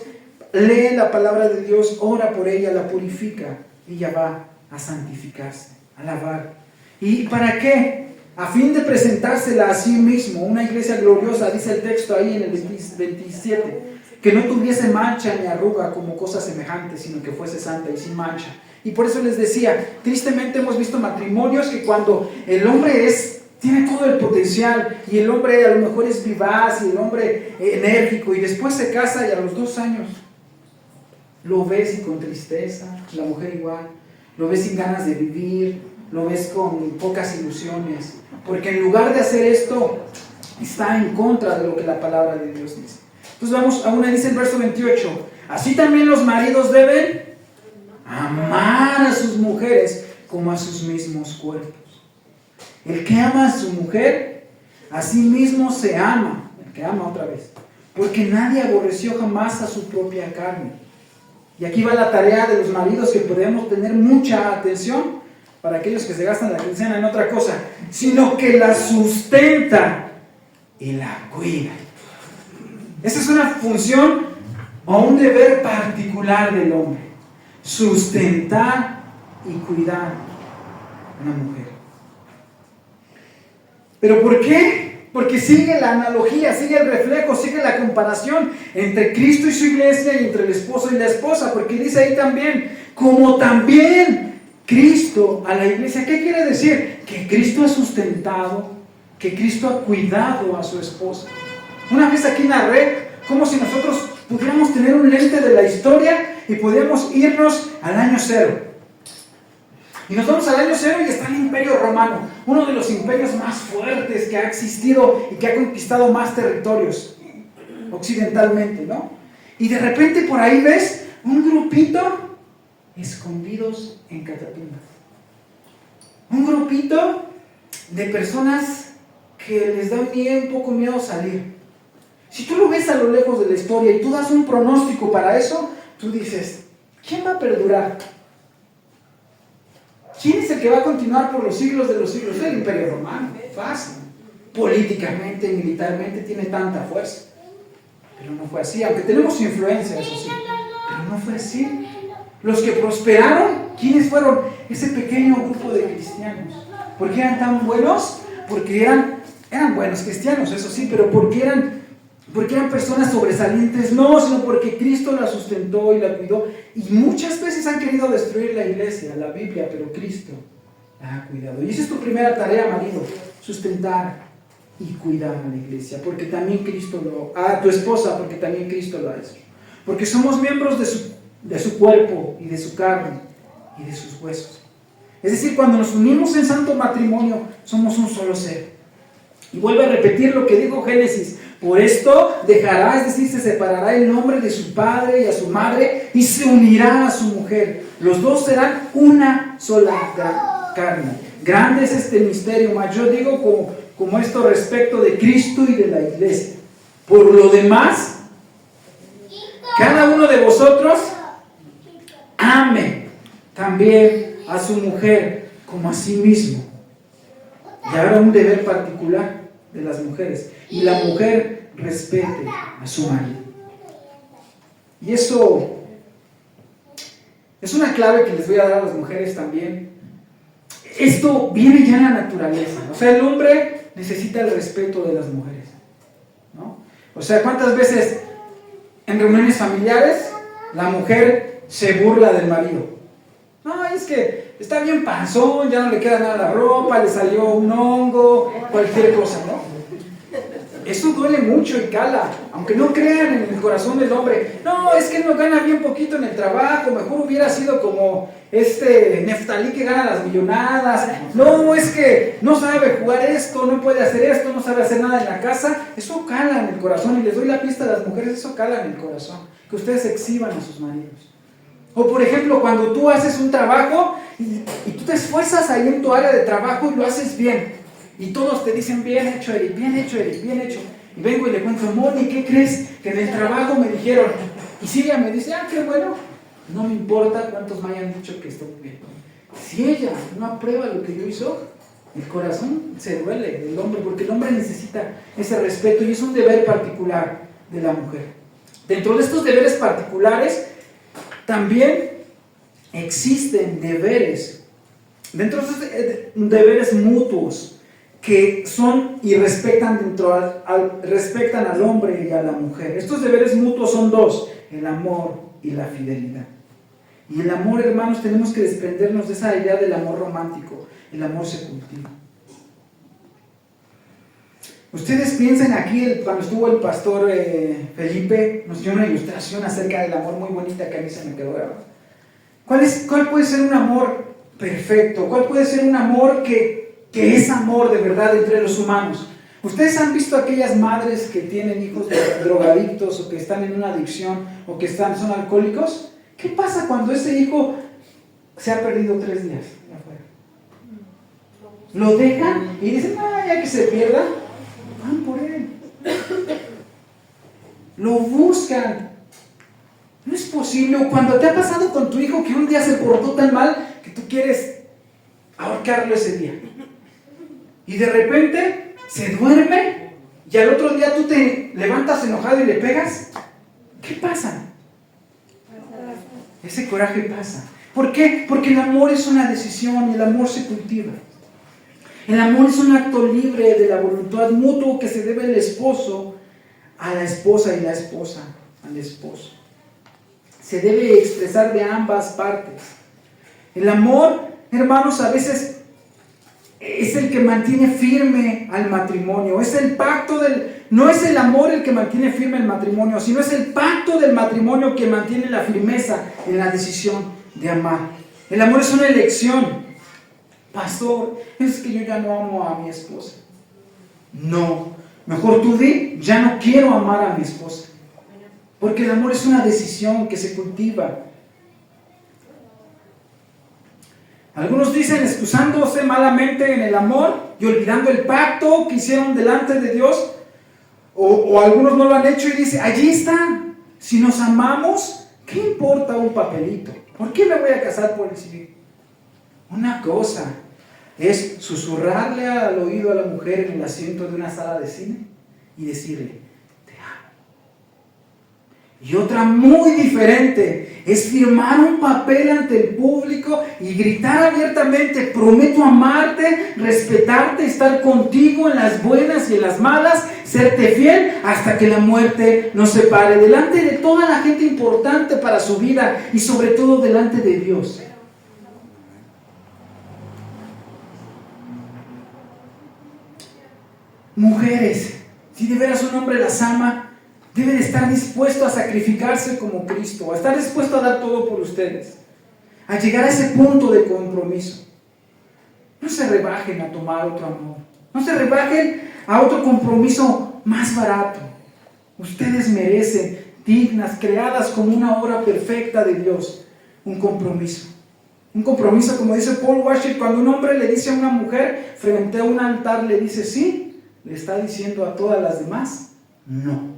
lee la palabra de Dios, ora por ella, la purifica, ella va a santificarse, a lavar. ¿Y para qué? A fin de presentársela a sí mismo, una iglesia gloriosa, dice el texto ahí en el 27, que no tuviese mancha ni arruga como cosa semejante, sino que fuese santa y sin mancha. Y por eso les decía, tristemente hemos visto matrimonios que cuando el hombre tiene todo el potencial, y el hombre a lo mejor es vivaz, y el hombre enérgico, y después se casa y a los 2 años lo ves y con tristeza, la mujer igual, lo ves sin ganas de vivir, lo ves con pocas ilusiones, porque en lugar de hacer esto, está en contra de lo que la palabra de Dios dice. Entonces vamos, aún dice el verso 28, así también los maridos deben amar a sus mujeres como a sus mismos cuerpos. El que ama a su mujer, a sí mismo se ama, el que ama otra vez, porque nadie aborreció jamás a su propia carne. Y aquí va la tarea de los maridos, que podemos tener mucha atención para aquellos que se gastan la quincena en otra cosa, sino que la sustenta y la cuida. Esa es una función o un deber particular del hombre, sustentar y cuidar a una mujer. ¿Pero por qué? Porque sigue la analogía, sigue el reflejo, sigue la comparación entre Cristo y su iglesia y entre el esposo y la esposa, porque dice ahí también, como también Cristo a la iglesia. ¿Qué quiere decir? Que Cristo ha sustentado, que Cristo ha cuidado a su esposa. Una vez aquí narré como si nosotros pudiéramos tener un lente de la historia y pudiéramos irnos al año 0. Y nos vamos al año 0 y está el Imperio Romano, uno de los imperios más fuertes que ha existido y que ha conquistado más territorios occidentalmente, ¿no? Y de repente por ahí ves un grupito escondidos en catacumbas. Un grupito de personas que les da un poco miedo salir. Si tú lo ves a lo lejos de la historia y tú das un pronóstico para eso, tú dices, ¿quién va a perdurar? ¿Quién es el que va a continuar por los siglos de los siglos? El Imperio Romano, fácil. Políticamente, militarmente tiene tanta fuerza. Pero no fue así, aunque tenemos influencia, eso sí. Pero no fue así. Los que prosperaron, ¿quiénes fueron? Ese pequeño grupo de cristianos. ¿Por qué eran tan buenos? Porque eran buenos cristianos, eso sí, pero porque eran personas sobresalientes, no, sino porque Cristo la sustentó y la cuidó. Y muchas veces han querido destruir la iglesia, la Biblia, pero Cristo la ha cuidado. Y esa es tu primera tarea, marido, sustentar y cuidar a la iglesia, porque también Cristo a tu esposa, porque también Cristo lo ha hecho. Porque somos miembros de su cuerpo y de su carne y de sus huesos. Es decir, cuando nos unimos en santo matrimonio, somos un solo ser. Y vuelvo a repetir lo que dijo Génesis: Por esto dejará, es decir, se separará el hombre de su padre y a su madre y se unirá a su mujer. Los dos serán una sola carne. Grande es este misterio, mas yo digo como esto respecto de Cristo y de la iglesia. Por lo demás, cada uno de vosotros ame también a su mujer como a sí mismo. Y ahora un deber particular de las mujeres. Y la mujer respete a su marido. Y eso es una clave que les voy a dar a las mujeres también. Esto viene ya en la naturaleza. O sea, el hombre necesita el respeto de las mujeres, ¿no? O sea, ¿cuántas veces en reuniones familiares la mujer se burla del marido? No, es que está bien panzón, ya no le queda nada a la ropa, le salió un hongo, cualquier cosa, ¿no? Eso duele mucho y cala, aunque no crean en el corazón del hombre. No, es que él no gana bien poquito en el trabajo, mejor hubiera sido como Neftalí que gana las millonadas. No, es que no sabe jugar esto, no puede hacer esto, no sabe hacer nada en la casa. Eso cala en el corazón, y les doy la pista a las mujeres, eso cala en el corazón, que ustedes exhiban a sus maridos. O por ejemplo, cuando tú haces un trabajo y tú te esfuerzas ahí en tu área de trabajo y lo haces bien. Y todos te dicen, bien hecho, Eric, bien hecho, Eric, bien hecho. Y vengo y le cuento, Moni, ¿qué crees? Que en el trabajo me dijeron. Y si ella me dice, qué bueno, no me importa cuántos me hayan dicho que estoy bien. Si ella no aprueba lo que yo hizo, el corazón se duele del hombre, porque el hombre necesita ese respeto y es un deber particular de la mujer. Dentro de estos deberes particulares, también existen deberes, dentro de estos deberes mutuos, que son y respetan respetan al hombre y a la mujer. Estos deberes mutuos son dos: el amor y la fidelidad. Y el amor, hermanos, tenemos que desprendernos de esa idea del amor romántico. El amor se cultiva. Ustedes piensen aquí, cuando estuvo el pastor Felipe, nos dio una ilustración acerca del amor muy bonita que a mí se me quedó grabada. ¿Cuál puede ser un amor perfecto? ¿Cuál puede ser un amor que es amor de verdad entre los humanos? ¿Ustedes han visto aquellas madres que tienen hijos drogadictos o que están en una adicción o que son alcohólicos? ¿Qué pasa cuando ese hijo se ha perdido 3 días afuera? Lo dejan y dicen, ya que se pierda, van por él. Lo buscan. No es posible. O cuando te ha pasado con tu hijo que un día se portó tan mal que tú quieres ahorcarlo ese día. Y de repente se duerme y al otro día tú te levantas enojado y le pegas. ¿Qué pasa? Ese coraje pasa. ¿Por qué? Porque el amor es una decisión y el amor se cultiva. El amor es un acto libre de la voluntad mutua que se debe el esposo a la esposa y la esposa al esposo. Se debe expresar de ambas partes. El amor, hermanos, a veces es el que mantiene firme al matrimonio. Es el pacto no es el amor el que mantiene firme el matrimonio, sino es el pacto del matrimonio que mantiene la firmeza en la decisión de amar. El amor es una elección. Pastor, es que yo ya no amo a mi esposa. No, mejor tú di, ya no quiero amar a mi esposa. Porque el amor es una decisión que se cultiva. Algunos dicen excusándose malamente en el amor y olvidando el pacto que hicieron delante de Dios, o algunos no lo han hecho y dicen, allí está, si nos amamos, ¿qué importa un papelito? ¿Por qué me voy a casar por el civil? Una cosa es susurrarle al oído a la mujer en el asiento de una sala de cine y decirle, te amo. Y otra muy diferente es firmar un papel ante el público y gritar abiertamente, prometo amarte, respetarte, estar contigo en las buenas y en las malas, serte fiel hasta que la muerte nos separe, delante de toda la gente importante para su vida y sobre todo delante de Dios. Mujeres, si de veras un hombre las ama, deben estar dispuestos a sacrificarse como Cristo, a estar dispuestos a dar todo por ustedes, a llegar a ese punto de compromiso. No se rebajen a tomar otro amor, no se rebajen a otro compromiso más barato. Ustedes merecen, dignas, creadas como una obra perfecta de Dios, un compromiso. Un compromiso, como dice Paul Washer, cuando un hombre le dice a una mujer frente a un altar, le dice sí, le está diciendo a todas las demás, no.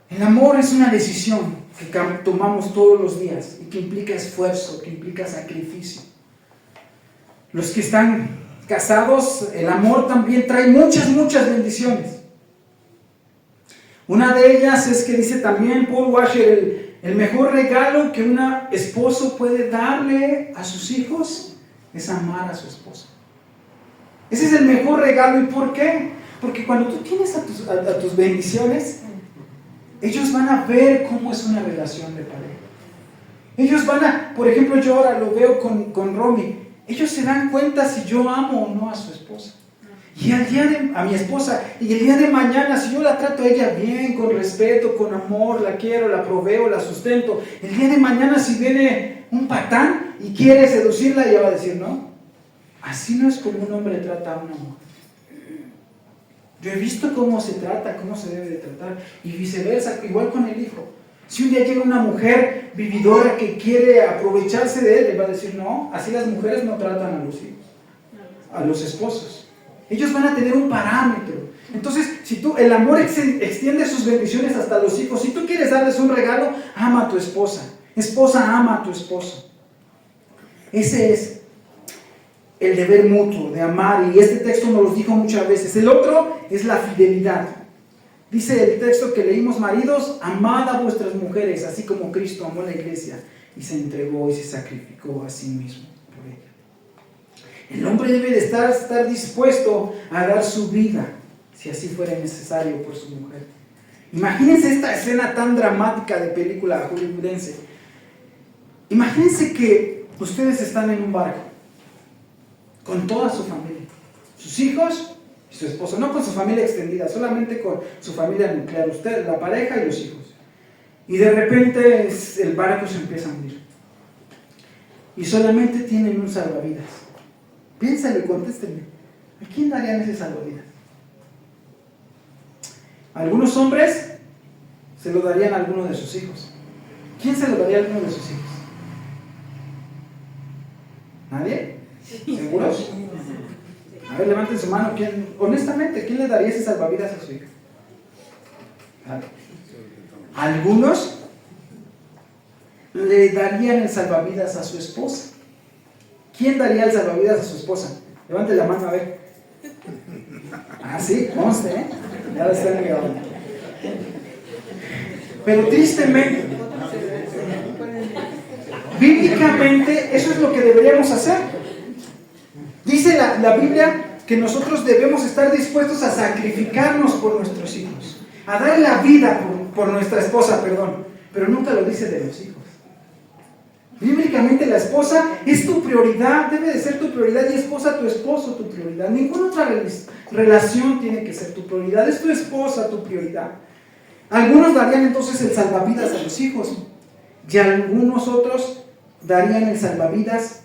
El amor es una decisión que tomamos todos los días y que implica esfuerzo, que implica sacrificio. Los que están casados, el amor también trae muchas bendiciones. Una de ellas es que dice también Paul Washer, el mejor regalo que un esposo puede darle a sus hijos es amar a su esposa. Ese es el mejor regalo. ¿Y por qué? Porque cuando tú tienes a tus bendiciones, ellos van a ver cómo es una relación de pareja. Ellos van a, por ejemplo, yo ahora lo veo con Romy, ellos se dan cuenta si yo amo o no a su esposa. Y a mi esposa, y el día de mañana, si yo la trato a ella bien, con respeto, con amor, la quiero, la proveo, la sustento, el día de mañana si viene un patán y quiere seducirla, ella va a decir, no, así no es como un hombre trata a una mujer. Yo he visto cómo se trata, cómo se debe de tratar, y viceversa, igual con el hijo. Si un día llega una mujer vividora que quiere aprovecharse de él, le va a decir, no, así las mujeres no tratan a los hijos, a los esposos. Ellos van a tener un parámetro. Entonces, si el amor extiende sus bendiciones hasta los hijos, si tú quieres darles un regalo, ama a tu esposa. Esposa, ama a tu esposo. Ese es el deber mutuo de amar, y este texto nos lo dijo muchas veces. El otro es la fidelidad. Dice el texto que leímos, maridos, amad a vuestras mujeres, así como Cristo amó a la iglesia y se entregó y se sacrificó a sí mismo por ella. El hombre debe de estar dispuesto a dar su vida, si así fuera necesario, por su mujer. Imagínense esta escena tan dramática de película hollywoodense. Imagínense que ustedes están en un barco con toda su familia, sus hijos y su esposo, no con su familia extendida, solamente con su familia nuclear, usted, la pareja y los hijos. Y de repente el barco se empieza a hundir y solamente tienen un salvavidas. Piénsalo y contéstenme, ¿a quién darían ese salvavidas? Algunos hombres se lo darían a alguno de sus hijos. ¿Quién se lo daría a alguno de sus hijos? ¿Nadie? ¿Seguros? A ver, levanten su mano. Honestamente, ¿quién le daría ese salvavidas a su hija? Algunos le darían el salvavidas a su esposa. ¿Quién daría el salvavidas a su esposa? Levante la mano a ver. Ah, sí, conste, ¿eh? Ya lo están negando. Pero tristemente, bíblicamente, eso es lo que deberíamos hacer. Dice la Biblia que nosotros debemos estar dispuestos a sacrificarnos por nuestros hijos, a dar la vida por nuestra esposa, pero nunca lo dice de los hijos. Bíblicamente la esposa es tu prioridad, debe de ser tu prioridad, y esposa, tu esposo tu prioridad. Ninguna otra relación tiene que ser tu prioridad, es tu esposa tu prioridad. Algunos darían entonces el salvavidas a los hijos, y algunos otros darían el salvavidas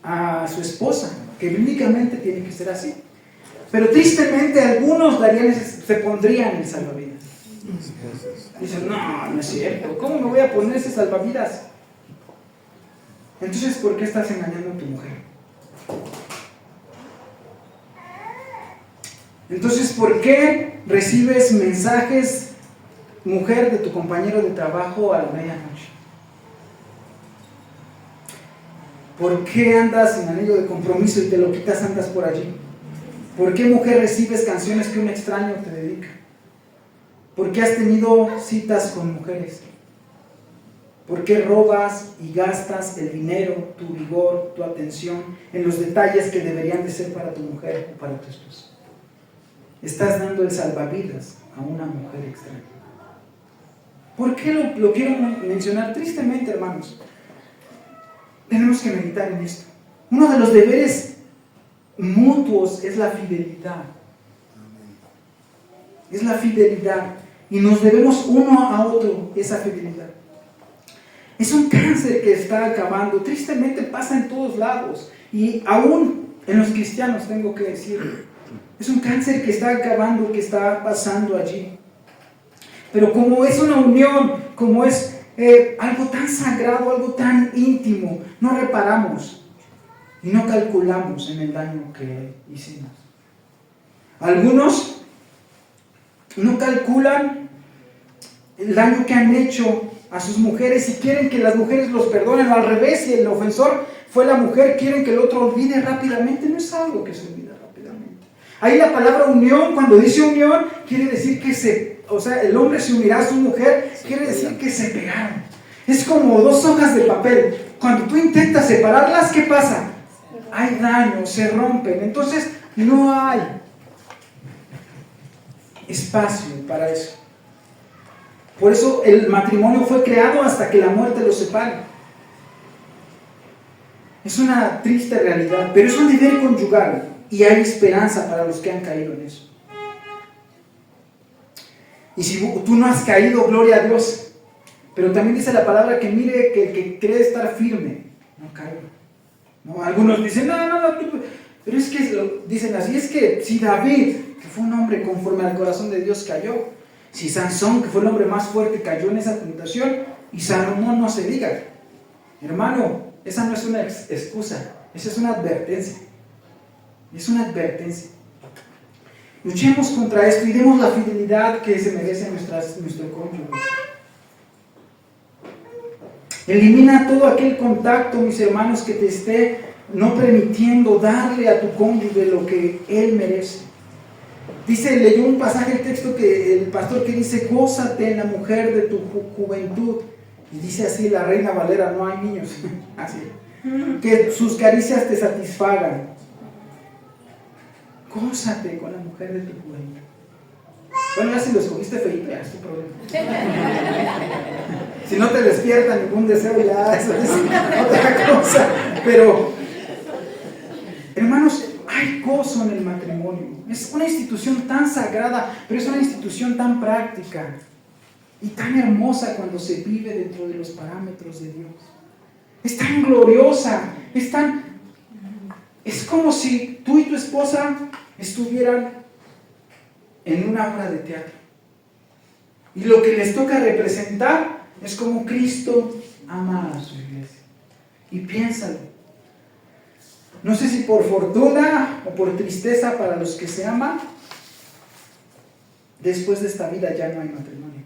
a su esposa, que bíblicamente tiene que ser así. Pero tristemente algunos se pondrían el salvavidas. Dicen, no es cierto, ¿cómo me voy a poner ese salvavidas? Entonces, ¿por qué estás engañando a tu mujer? Entonces, ¿por qué recibes mensajes, mujer, de tu compañero de trabajo a la medianoche? ¿Por qué andas sin anillo de compromiso y te lo quitas, andas por allí? ¿Por qué, mujer, recibes canciones que un extraño te dedica? ¿Por qué has tenido citas con mujeres? ¿Por qué robas y gastas el dinero, tu vigor, tu atención en los detalles que deberían de ser para tu mujer o para tu esposo? Estás dando el salvavidas a una mujer extraña. ¿Por qué lo quiero mencionar? Tristemente, hermanos, tenemos que meditar en esto. Uno de los deberes mutuos es la fidelidad. Es la fidelidad. Y nos debemos uno a otro esa fidelidad. Es un cáncer que está acabando. Tristemente pasa en todos lados. Y aún en los cristianos, tengo que decir. Es un cáncer que está acabando, que está pasando allí. Pero como es una unión, como es algo tan sagrado, algo tan íntimo, no reparamos y no calculamos en el daño que hicimos. Algunos no calculan el daño que han hecho a sus mujeres y quieren que las mujeres los perdonen, o al revés, si el ofensor fue la mujer, quieren que el otro olvide rápidamente. No es algo que se olvida rápidamente. Ahí la palabra unión, cuando dice unión, quiere decir que el hombre se unirá a su mujer, quiere decir que se pegaron. Es como dos hojas de papel. Cuando tú intentas separarlas, ¿qué pasa? Hay daño, se rompen. Entonces no hay espacio para eso. Por eso el matrimonio fue creado hasta que la muerte los separe. Es una triste realidad, pero es un deber conyugal y hay esperanza para los que han caído en eso. Y si tú no has caído, gloria a Dios. Pero también dice la palabra que mire que el que cree estar firme no caiga. ¿No? Algunos dicen, no, pero es que dicen así, es que si David, que fue un hombre conforme al corazón de Dios, cayó, si Sansón, que fue el hombre más fuerte, cayó en esa tentación, y Salomón no se diga. Hermano, esa no es una excusa, esa es una advertencia. Es una advertencia. Luchemos contra esto y demos la fidelidad que se merece nuestro cónyuge. Elimina todo aquel contacto, mis hermanos, que te esté no permitiendo darle a tu cónyuge lo que él merece. Leyó un pasaje del texto que el pastor que dice, gózate en la mujer de tu juventud. Y dice así la Reina Valera, no hay niños. Así. Que sus caricias te satisfagan. Gózate con la mujer de tu juventud. Bueno, ya si lo escogiste feito, ya es tu problema. Si no te despierta ningún deseo, ya eso es otra cosa. Pero, hermanos, hay gozo en el matrimonio. Es una institución tan sagrada, pero es una institución tan práctica y tan hermosa cuando se vive dentro de los parámetros de Dios. Es tan gloriosa, es como si tú y tu esposa estuvieran en una obra de teatro. Y lo que les toca representar es como Cristo ama a su iglesia. Y piénsalo. No sé si por fortuna o por tristeza para los que se aman, después de esta vida ya no hay matrimonio.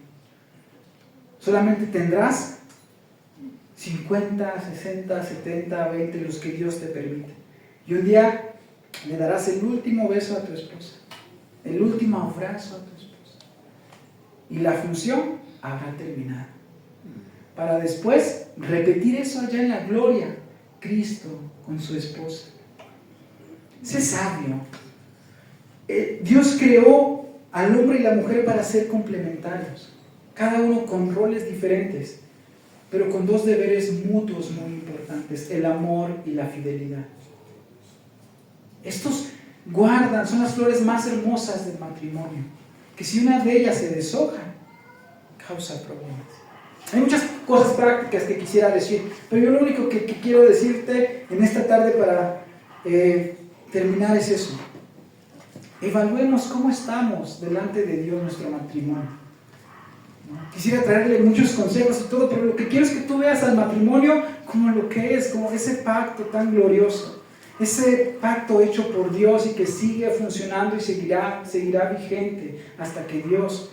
Solamente tendrás 50, 60, 70, 20, los que Dios te permite. Y un día le darás el último beso a tu esposa, el último abrazo a tu esposa. Y la función habrá terminado. Para después repetir eso allá en la gloria, Cristo con su esposa. Sé sabio. Dios creó al hombre y la mujer para ser complementarios, cada uno con roles diferentes, pero con dos deberes mutuos muy importantes: el amor y la fidelidad. Estos son las flores más hermosas del matrimonio, que si una de ellas se deshoja, causa problemas. Hay muchas cosas prácticas que quisiera decir, pero yo lo único que quiero decirte en esta tarde para terminar es eso. Evaluemos cómo estamos delante de Dios nuestro matrimonio. Quisiera traerle muchos consejos y todo, pero lo que quiero es que tú veas al matrimonio como lo que es, como ese pacto tan glorioso, ese pacto hecho por Dios y que sigue funcionando y seguirá vigente hasta que Dios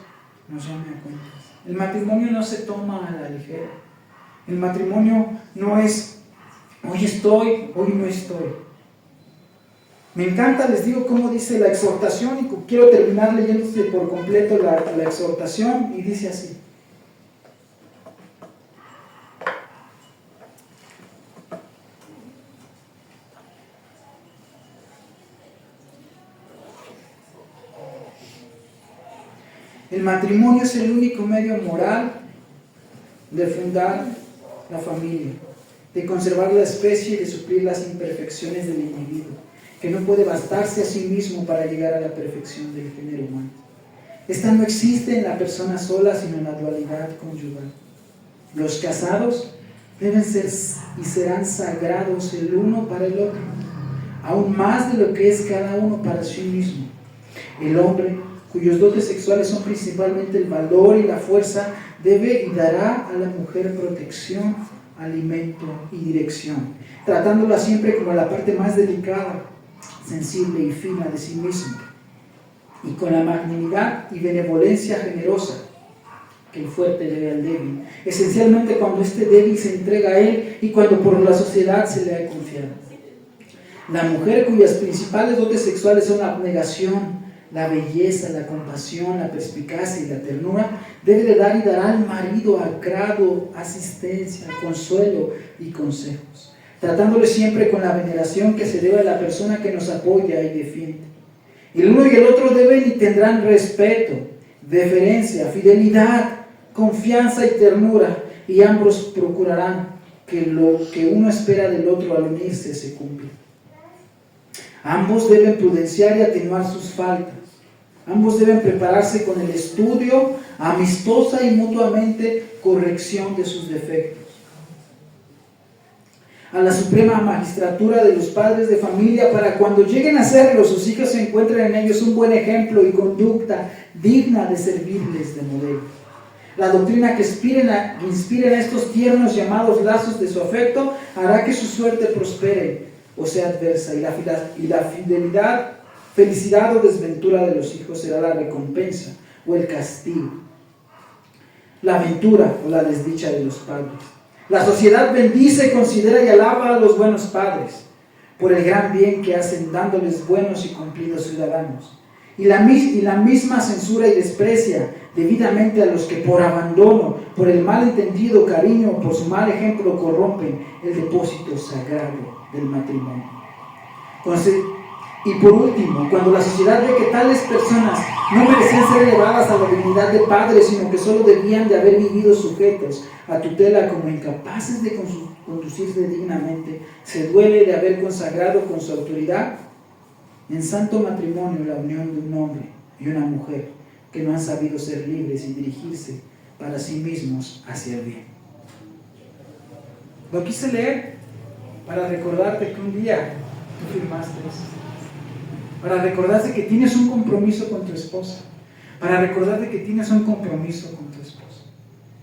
nos llame a cuentas. El matrimonio no se toma a la ligera. El matrimonio no es hoy estoy, hoy no estoy. Me encanta, les digo, cómo dice la exhortación, y quiero terminar leyéndose por completo la exhortación, y dice así: el matrimonio es el único medio moral de fundar la familia, de conservar la especie y de suplir las imperfecciones del individuo, que no puede bastarse a sí mismo para llegar a la perfección del género humano. Esta no existe en la persona sola, sino en la dualidad conyugal. Los casados deben ser y serán sagrados el uno para el otro, aún más de lo que es cada uno para sí mismo. El hombre, cuyos dotes sexuales son principalmente el valor y la fuerza, debe y dará a la mujer protección, alimento y dirección, tratándola siempre como la parte más delicada, sensible y fina de sí mismo, y con la magnanimidad y benevolencia generosa que el fuerte debe al débil, esencialmente cuando este débil se entrega a él y cuando por la sociedad se le ha confiado. La mujer, cuyas principales dotes sexuales son la abnegación, la belleza, la compasión, la perspicacia y la ternura, debe de dar y dará al marido agrado, asistencia, consuelo y consejos, tratándole siempre con la veneración que se debe a la persona que nos apoya y defiende. Y el uno y el otro deben y tendrán respeto, deferencia, fidelidad, confianza y ternura, y ambos procurarán que lo que uno espera del otro al unirse se cumpla. Ambos deben prudenciar y atenuar sus faltas. Ambos deben prepararse con el estudio, amistosa y mutuamente corrección de sus defectos. A la suprema magistratura de los padres de familia, para cuando lleguen a serlo, sus hijos se encuentren en ellos un buen ejemplo y conducta digna de servirles de modelo. La doctrina que inspiren a estos tiernos llamados lazos de su afecto hará que su suerte prospere o sea adversa, y la fidelidad, felicidad o desventura de los hijos será la recompensa o el castigo, la aventura o la desdicha de los padres. La sociedad bendice, considera y alaba a los buenos padres por el gran bien que hacen, dándoles buenos y cumplidos ciudadanos. Y la misma censura y desprecia debidamente a los que por abandono, por el malentendido cariño o por su mal ejemplo corrompen el depósito sagrado del matrimonio. Y por último, cuando la sociedad ve que tales personas no merecían ser elevadas a la dignidad de padres, sino que solo debían de haber vivido sujetos a tutela como incapaces de conducirse dignamente, se duele de haber consagrado con su autoridad en santo matrimonio la unión de un hombre y una mujer que no han sabido ser libres y dirigirse para sí mismos hacia el bien. Lo quise leer para recordarte que un día tú firmaste eso, para recordarte que tienes un compromiso con tu esposa, para recordarte que tienes un compromiso con tu esposo.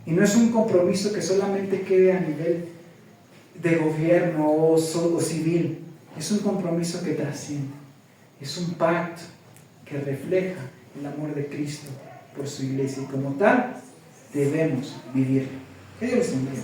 Y no es un compromiso que solamente quede a nivel de gobierno o civil, es un compromiso que trasciende. Es un pacto que refleja el amor de Cristo por su iglesia y como tal debemos vivirlo. Que Dios los bendiga.